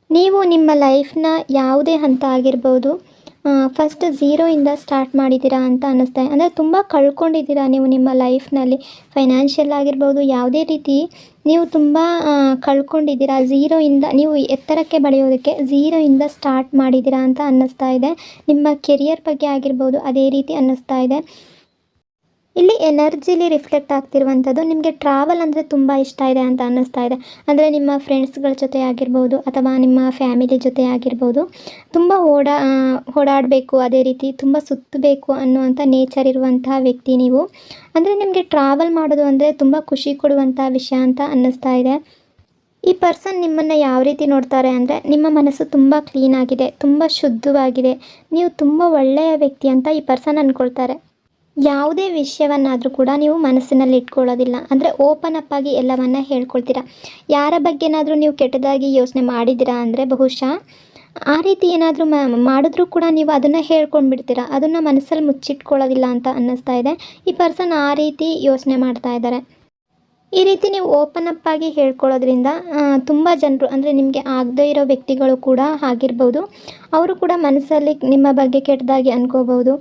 ನೀವು ನಿಮ್ಮ ಲೈಫ್ನ ಯಾವುದೇ ಹಂತ ಆಗಿರ್ಬೋದು, ಫಸ್ಟ್ ಝೀರೋಯಿಂದ ಸ್ಟಾರ್ಟ್ ಮಾಡಿದ್ದೀರಾ ಅಂತ ಅನ್ನಿಸ್ತಾ ಇದೆ. ಅಂದರೆ ತುಂಬ ಕಳ್ಕೊಂಡಿದ್ದೀರಾ ನೀವು ನಿಮ್ಮ ಲೈಫ್ನಲ್ಲಿ, ಫೈನಾನ್ಷಿಯಲ್ ಆಗಿರ್ಬೋದು, ಯಾವುದೇ ರೀತಿ ನೀವು ತುಂಬ ಕಳ್ಕೊಂಡಿದ್ದೀರಾ. ಝೀರೋಯಿಂದ ನೀವು ಎತ್ತರಕ್ಕೆ ಬೆಳೆಯೋದಕ್ಕೆ ಝೀರೋಯಿಂದ ಸ್ಟಾರ್ಟ್ ಮಾಡಿದ್ದೀರಾ ಅಂತ ಅನ್ನಿಸ್ತಾ ಇದೆ. ನಿಮ್ಮ ಕೆರಿಯರ್ ಬಗ್ಗೆ ಆಗಿರ್ಬೋದು ಅದೇ ರೀತಿ ಅನ್ನಿಸ್ತಾ ಇದೆ. ಇಲ್ಲಿ ಎನರ್ಜಿಲಿ ರಿಫ್ಲೆಕ್ಟ್ ಆಗ್ತಿರುವಂಥದ್ದು ನಿಮಗೆ ಟ್ರಾವೆಲ್ ಅಂದರೆ ತುಂಬ ಇಷ್ಟ ಇದೆ ಅಂತ ಅನ್ನಿಸ್ತಾ ಇದೆ. ಅಂದರೆ ನಿಮ್ಮ ಫ್ರೆಂಡ್ಸ್ಗಳ ಜೊತೆ ಆಗಿರ್ಬೋದು ಅಥವಾ ನಿಮ್ಮ ಫ್ಯಾಮಿಲಿ ಜೊತೆ ಆಗಿರ್ಬೋದು, ತುಂಬ ಓಡಾಡಬೇಕು, ಅದೇ ರೀತಿ ತುಂಬ ಸುತ್ತಬೇಕು ಅನ್ನುವಂಥ ನೇಚರ್ ಇರುವಂತಹ ವ್ಯಕ್ತಿ ನೀವು. ಅಂದರೆ ನಿಮಗೆ ಟ್ರಾವೆಲ್ ಮಾಡೋದು ಅಂದರೆ ತುಂಬ ಖುಷಿ ಕೊಡುವಂಥ ವಿಷಯ ಅಂತ ಅನ್ನಿಸ್ತಾ ಇದೆ. ಈ ಪರ್ಸನ್ ನಿಮ್ಮನ್ನು ಯಾವ ರೀತಿ ನೋಡ್ತಾರೆ ಅಂದರೆ, ನಿಮ್ಮ ಮನಸ್ಸು ತುಂಬ ಕ್ಲೀನ್ ಆಗಿದೆ, ತುಂಬ ಶುದ್ಧವಾಗಿದೆ, ನೀವು ತುಂಬ ಒಳ್ಳೆಯ ವ್ಯಕ್ತಿ ಅಂತ ಈ ಪರ್ಸನ್ ಅಂದ್ಕೊಳ್ತಾರೆ. ಯಾವುದೇ ವಿಷಯವನ್ನಾದರೂ ಕೂಡ ನೀವು ಮನಸ್ಸಿನಲ್ಲಿ ಇಟ್ಕೊಳ್ಳೋದಿಲ್ಲ. ಅಂದರೆ ಓಪನ್ ಅಪ್ ಆಗಿ ಎಲ್ಲವನ್ನ ಹೇಳ್ಕೊಳ್ತೀರಾ. ಯಾರ ಬಗ್ಗೆನಾದರೂ ನೀವು ಕೆಟ್ಟದಾಗಿ ಯೋಚನೆ ಮಾಡಿದ್ದೀರಾ ಅಂದರೆ ಬಹುಶಃ ಆ ರೀತಿ ಏನಾದರೂ ಮಾಡಿದ್ರೂ ಕೂಡ ನೀವು ಅದನ್ನು ಹೇಳ್ಕೊಂಡ್ಬಿಡ್ತೀರಾ, ಅದನ್ನು ಮನಸ್ಸಲ್ಲಿ ಮುಚ್ಚಿಟ್ಕೊಳ್ಳೋದಿಲ್ಲ ಅಂತ ಅನ್ನಿಸ್ತಾ ಇದೆ. ಈ ಪರ್ಸನ್ ಆ ರೀತಿ ಯೋಚನೆ ಮಾಡ್ತಾ ಇದ್ದಾರೆ. ಈ ರೀತಿ ನೀವು ಓಪನ್ ಅಪ್ ಆಗಿ ಹೇಳ್ಕೊಳ್ಳೋದ್ರಿಂದ ತುಂಬ ಜನರು, ಅಂದರೆ ನಿಮಗೆ ಆಗದೇ ಇರೋ ವ್ಯಕ್ತಿಗಳು ಕೂಡ ಆಗಿರ್ಬೋದು, ಅವರು ಕೂಡ ಮನಸ್ಸಲ್ಲಿ ನಿಮ್ಮ ಬಗ್ಗೆ ಕೆಟ್ಟದಾಗಿ ಅನ್ಕೋಬೋದು.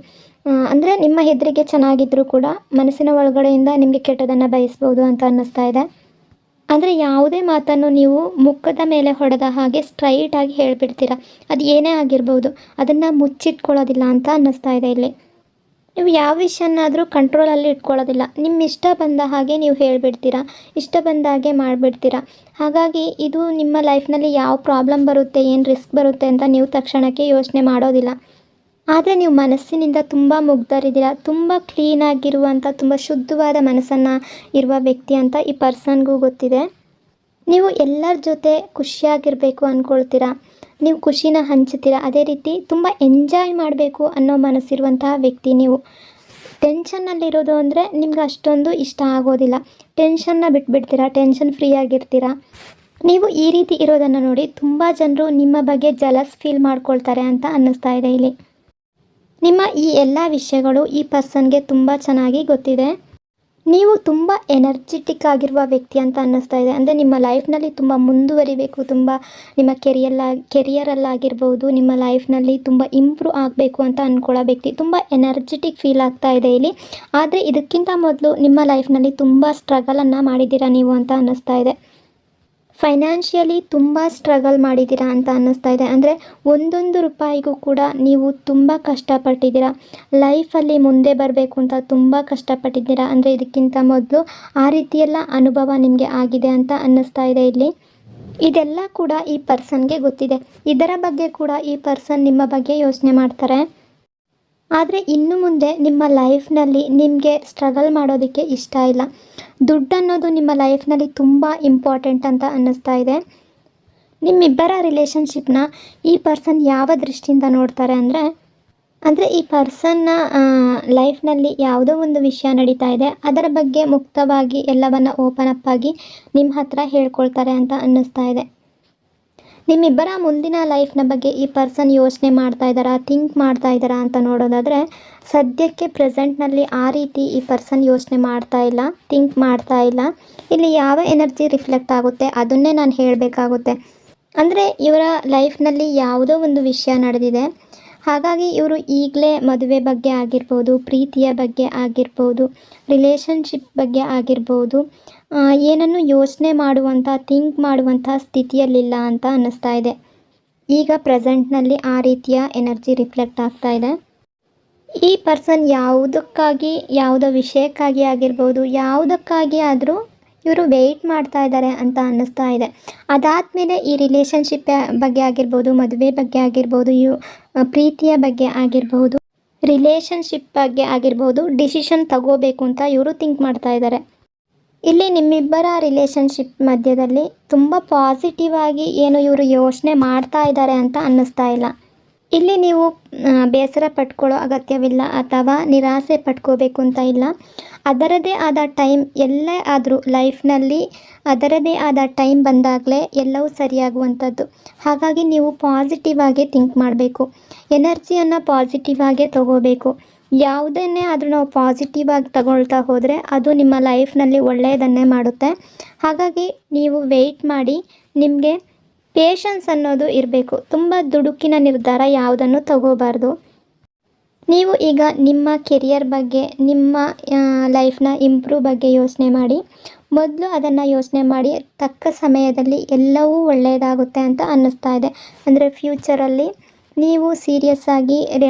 ಅಂದರೆ ನಿಮ್ಮ ಎದುರಿಗೆ ಚೆನ್ನಾಗಿದ್ದರೂ ಕೂಡ ಮನಸ್ಸಿನ ಒಳಗಡೆಯಿಂದ ನಿಮಗೆ ಕೆಟ್ಟದನ್ನು ಬಯಸ್ಬೋದು ಅಂತ ಅನ್ನಿಸ್ತಾ ಇದೆ. ಅಂದರೆ ಯಾವುದೇ ಮಾತನ್ನು ನೀವು ಮುಖದ ಮೇಲೆ ಹೊಡೆದ ಹಾಗೆ ಸ್ಟ್ರೈಟಾಗಿ ಹೇಳಿಬಿಡ್ತೀರ. ಅದು ಏನೇ ಆಗಿರ್ಬೋದು, ಅದನ್ನು ಮುಚ್ಚಿಟ್ಕೊಳ್ಳೋದಿಲ್ಲ ಅಂತ ಅನ್ನಿಸ್ತಾ ಇದೆ ಇಲ್ಲಿ. ನೀವು ಯಾವ ವಿಷಯನಾದರೂ ಕಂಟ್ರೋಲಲ್ಲಿ ಇಟ್ಕೊಳ್ಳೋದಿಲ್ಲ. ನಿಮ್ಮ ಇಷ್ಟ ಬಂದ ಹಾಗೆ ನೀವು ಹೇಳಿಬಿಡ್ತೀರಾ, ಇಷ್ಟ ಬಂದ ಹಾಗೆ ಮಾಡಿಬಿಡ್ತೀರಾ. ಹಾಗಾಗಿ ಇದು ನಿಮ್ಮ ಲೈಫ್ನಲ್ಲಿ ಯಾವ ಪ್ರಾಬ್ಲಮ್ ಬರುತ್ತೆ, ಏನು ರಿಸ್ಕ್ ಬರುತ್ತೆ ಅಂತ ನೀವು ತಕ್ಷಣಕ್ಕೆ ಯೋಚನೆ ಮಾಡೋದಿಲ್ಲ. ಆದರೆ ನೀವು ಮನಸ್ಸಿನಿಂದ ತುಂಬ ಮುಗ್ಧರಿದ್ದೀರಾ, ತುಂಬ ಕ್ಲೀನಾಗಿರುವಂಥ, ತುಂಬ ಶುದ್ಧವಾದ ಮನಸ್ಸನ್ನು ಇರುವ ವ್ಯಕ್ತಿ ಅಂತ ಈ ಪರ್ಸನ್ಗೂ ಗೊತ್ತಿದೆ. ನೀವು ಎಲ್ಲರ ಜೊತೆ ಖುಷಿಯಾಗಿರಬೇಕು ಅಂದ್ಕೊಳ್ತೀರಾ, ನೀವು ಖುಷಿನ ಹಂಚ್ತೀರಾ, ಅದೇ ರೀತಿ ತುಂಬ ಎಂಜಾಯ್ ಮಾಡಬೇಕು ಅನ್ನೋ ಮನಸ್ಸಿರುವಂತಹ ವ್ಯಕ್ತಿ ನೀವು. ಟೆನ್ಷನ್ನಲ್ಲಿರೋದು ಅಂದರೆ ನಿಮ್ಗೆ ಅಷ್ಟೊಂದು ಇಷ್ಟ ಆಗೋದಿಲ್ಲ. ಟೆನ್ಷನ್ನ ಬಿಟ್ಬಿಡ್ತೀರಾ, ಟೆನ್ಷನ್ ಫ್ರೀ ಆಗಿರ್ತೀರಾ. ನೀವು ಈ ರೀತಿ ಇರೋದನ್ನು ನೋಡಿ ತುಂಬ ಜನರು ನಿಮ್ಮ ಬಗ್ಗೆ ಜಲಸ್ ಫೀಲ್ ಮಾಡ್ಕೊಳ್ತಾರೆ ಅಂತ ಅನ್ನಿಸ್ತಾ ಇದೆ ಇಲ್ಲಿ. ನಿಮ್ಮ ಈ ಎಲ್ಲ ವಿಷಯಗಳು ಈ ಪರ್ಸನ್ಗೆ ತುಂಬ ಚೆನ್ನಾಗಿ ಗೊತ್ತಿದೆ. ನೀವು ತುಂಬ ಎನರ್ಜೆಟಿಕ್ ಆಗಿರುವ ವ್ಯಕ್ತಿ ಅಂತ ಅನ್ನಿಸ್ತಾ ಇದೆ. ಅಂದರೆ ನಿಮ್ಮ ಲೈಫ್ನಲ್ಲಿ ತುಂಬ ಮುಂದುವರಿಬೇಕು, ತುಂಬ ನಿಮ್ಮ ಕೆರಿಯರಲ್ಲಾಗಿರ್ಬೋದು, ನಿಮ್ಮ ಲೈಫ್ನಲ್ಲಿ ತುಂಬ ಇಂಪ್ರೂವ್ ಆಗಬೇಕು ಅಂತ ಅಂದ್ಕೊಳ್ಳೋ ವ್ಯಕ್ತಿ. ತುಂಬ ಎನರ್ಜೆಟಿಕ್ ಫೀಲ್ ಆಗ್ತಾ ಇದೆ ಇಲ್ಲಿ. ಆದರೆ ಇದಕ್ಕಿಂತ ಮೊದಲು ನಿಮ್ಮ ಲೈಫ್ನಲ್ಲಿ ತುಂಬ ಸ್ಟ್ರಗಲನ್ನು ಮಾಡಿದ್ದೀರಾ ನೀವು ಅಂತ ಅನ್ನಿಸ್ತಾ ಇದೆ. ಫೈನಾನ್ಷಿಯಲಿ ತುಂಬ ಸ್ಟ್ರಗಲ್ ಮಾಡಿದ್ದೀರಾ ಅಂತ ಅನ್ನಿಸ್ತಾ ಇದೆ. ಅಂದರೆ ಒಂದೊಂದು ರೂಪಾಯಿಗೂ ಕೂಡ ನೀವು ತುಂಬ ಕಷ್ಟಪಟ್ಟಿದ್ದೀರಾ. ಲೈಫಲ್ಲಿ ಮುಂದೆ ಬರಬೇಕು ಅಂತ ತುಂಬ ಕಷ್ಟಪಟ್ಟಿದ್ದೀರಾ. ಅಂದರೆ ಇದಕ್ಕಿಂತ ಮೊದಲು ಆ ರೀತಿಯೆಲ್ಲ ಅನುಭವ ನಿಮಗೆ ಆಗಿದೆ ಅಂತ ಅನ್ನಿಸ್ತಾ ಇದೆ ಇಲ್ಲಿ. ಇದೆಲ್ಲ ಕೂಡ ಈ ಪರ್ಸನ್ಗೆ ಗೊತ್ತಿದೆ. ಇದರ ಬಗ್ಗೆ ಕೂಡ ಈ ಪರ್ಸನ್ ನಿಮ್ಮ ಬಗ್ಗೆ ಯೋಚನೆ ಮಾಡ್ತಾರೆ. ಆದರೆ ಇನ್ನು ಮುಂದೆ ನಿಮ್ಮ ಲೈಫ್ನಲ್ಲಿ ನಿಮಗೆ ಸ್ಟ್ರಗಲ್ ಮಾಡೋದಕ್ಕೆ ಇಷ್ಟ ಇಲ್ಲ. ದುಡ್ಡು ಅನ್ನೋದು ನಿಮ್ಮ ಲೈಫ್ನಲ್ಲಿ ತುಂಬ ಇಂಪಾರ್ಟೆಂಟ್ ಅಂತ ಅನ್ನಿಸ್ತಾ ಇದೆ. ನಿಮ್ಮಿಬ್ಬರ ರಿಲೇಷನ್ಶಿಪ್ನ ಈ ಪರ್ಸನ್ ಯಾವ ದೃಷ್ಟಿಯಿಂದ ನೋಡ್ತಾರೆ ಅಂದರೆ ಈ ಪರ್ಸನ್ನ ಲೈಫ್ನಲ್ಲಿ ಯಾವುದೋ ಒಂದು ವಿಷಯ ನಡೀತಾ ಇದೆ, ಅದರ ಬಗ್ಗೆ ಮುಕ್ತವಾಗಿ ಎಲ್ಲವನ್ನು ಓಪನ್ ಅಪ್ ಆಗಿ ನಿಮ್ಮ ಹತ್ರ ಹೇಳ್ಕೊಳ್ತಾರೆ ಅಂತ ಅನ್ನಿಸ್ತಾ ಇದೆ. ನಿಮ್ಮಿಬ್ಬರ ಮುಂದಿನ ಲೈಫ್ನ ಬಗ್ಗೆ ಈ ಪರ್ಸನ್ ಯೋಚನೆ ಮಾಡ್ತಾ ಇದ್ದಾರಾ, ಥಿಂಕ್ ಮಾಡ್ತಾ ಇದ್ದಾರಾ ಅಂತ ನೋಡೋದಾದರೆ ಸದ್ಯಕ್ಕೆ ಪ್ರೆಸೆಂಟ್ನಲ್ಲಿ ಆ ರೀತಿ ಈ ಪರ್ಸನ್ ಯೋಚನೆ ಮಾಡ್ತಾ ಇಲ್ಲ, ಥಿಂಕ್ ಮಾಡ್ತಾ ಇಲ್ಲ. ಇಲ್ಲಿ ಯಾವ ಎನರ್ಜಿ ರಿಫ್ಲೆಕ್ಟ್ ಆಗುತ್ತೆ ಅದನ್ನೇ ನಾನು ಹೇಳಬೇಕಾಗುತ್ತೆ. ಅಂದರೆ ಇವರ ಲೈಫ್ನಲ್ಲಿ ಯಾವುದೋ ಒಂದು ವಿಷಯ ನಡೆದಿದೆ, ಹಾಗಾಗಿ ಇವರು ಈಗಲೇ ಮದುವೆ ಬಗ್ಗೆ ಆಗಿರ್ಬೋದು, ಪ್ರೀತಿಯ ಬಗ್ಗೆ ಆಗಿರ್ಬೋದು, ರಿಲೇಷನ್ಶಿಪ್ ಬಗ್ಗೆ ಆಗಿರ್ಬೋದು, ಏನನ್ನು ಯೋಚನೆ ಮಾಡುವಂಥ, ಥಿಂಕ್ ಮಾಡುವಂಥ ಸ್ಥಿತಿಯಲ್ಲಿಲ್ಲ ಅಂತ ಅನ್ನಿಸ್ತಾ ಇದೆ. ಈಗ ಪ್ರೆಸೆಂಟ್ನಲ್ಲಿ ಆ ರೀತಿಯ ಎನರ್ಜಿ ರಿಫ್ಲೆಕ್ಟ್ ಆಗ್ತಾ ಇದೆ. ಈ ಪರ್ಸನ್ ಯಾವುದಕ್ಕಾಗಿ, ಯಾವುದೋ ವಿಷಯಕ್ಕಾಗಿ ಆಗಿರ್ಬೋದು, ಯಾವುದಕ್ಕಾಗಿ ಆದರೂ ಇವರು ವೆಯ್ಟ್ ಮಾಡ್ತಾ ಇದ್ದಾರೆ ಅಂತ ಅನ್ನಿಸ್ತಾ ಇದೆ. ಅದಾದಮೇಲೆ ಈ ರಿಲೇಷನ್ಶಿಪ್ ಬಗ್ಗೆ ಆಗಿರ್ಬೋದು, ಮದುವೆ ಬಗ್ಗೆ ಆಗಿರ್ಬೋದು, ಪ್ರೀತಿಯ ಬಗ್ಗೆ ಆಗಿರ್ಬೋದು, ರಿಲೇಷನ್ಶಿಪ್ ಬಗ್ಗೆ ಆಗಿರ್ಬೋದು, ಡಿಸಿಷನ್ ತಗೋಬೇಕು ಅಂತ ಇವರು ಥಿಂಕ್ ಮಾಡ್ತಾ ಇದ್ದಾರೆ. ಇಲ್ಲಿ ನಿಮ್ಮಿಬ್ಬರ ರಿಲೇಷನ್ಶಿಪ್ ಮಧ್ಯದಲ್ಲಿ ತುಂಬ ಪಾಸಿಟಿವ್ ಆಗಿ ಏನು ಇವರು ಯೋಚನೆ ಮಾಡ್ತಾ ಇದ್ದಾರೆ ಅಂತ ಅನ್ನಿಸ್ತಾ ಇಲ್ಲ. ಇಲ್ಲಿ ನೀವು ಬೇಸರ ಪಟ್ಕೊಳ್ಳೋ ಅಗತ್ಯವಿಲ್ಲ ಅಥವಾ ನಿರಾಸೆ ಪಟ್ಕೋಬೇಕು ಅಂತ ಇಲ್ಲ. ಅದರದೇ ಆದ ಟೈಮ್ ಎಲ್ಲೇ ಆದರೂ ಲೈಫ್ನಲ್ಲಿ ಅದರದೇ ಆದ ಟೈಮ್ ಬಂದಾಗಲೇ ಎಲ್ಲವೂ ಸರಿಯಾಗುವಂಥದ್ದು. ಹಾಗಾಗಿ ನೀವು ಪಾಸಿಟಿವ್ ಆಗಿ ಥಿಂಕ್ ಮಾಡಬೇಕು, ಎನರ್ಜಿಯನ್ನು ಪಾಸಿಟಿವ್ ಆಗೇ ತಗೋಬೇಕು. ಯಾವುದನ್ನೇ ಆದರೂ ನಾವು ಪಾಸಿಟಿವ್ ಆಗಿ ತಗೊಳ್ತಾ ಹೋದರೆ ಅದು ನಿಮ್ಮ ಲೈಫ್ನಲ್ಲಿ ಒಳ್ಳೆಯದನ್ನೇ ಮಾಡುತ್ತೆ. ಹಾಗಾಗಿ ನೀವು ವೆಯ್ಟ್ ಮಾಡಿ, ನಿಮಗೆ ಪೇಷನ್ಸ್ ಅನ್ನೋದು ಇರಬೇಕು. ತುಂಬ ದುಡುಕಿನ ನಿರ್ಧಾರ ಯಾವುದನ್ನು ತಗೋಬಾರ್ದು. ನೀವು ಈಗ ನಿಮ್ಮ ಕೆರಿಯರ್ ಬಗ್ಗೆ, ನಿಮ್ಮ ಲೈಫ್ನ ಇಂಪ್ರೂವ್ ಬಗ್ಗೆ ಯೋಚನೆ ಮಾಡಿ. ಮೊದಲು ಅದನ್ನು ಯೋಚನೆ ಮಾಡಿ, ತಕ್ಕ ಸಮಯದಲ್ಲಿ ಎಲ್ಲವೂ ಒಳ್ಳೆಯದಾಗುತ್ತೆ ಅಂತ ಅನ್ನಿಸ್ತಾ ಇದೆ. ಅಂದರೆ ಫ್ಯೂಚರಲ್ಲಿ ನೀವು ಸೀರಿಯಸ್ ಆಗಿ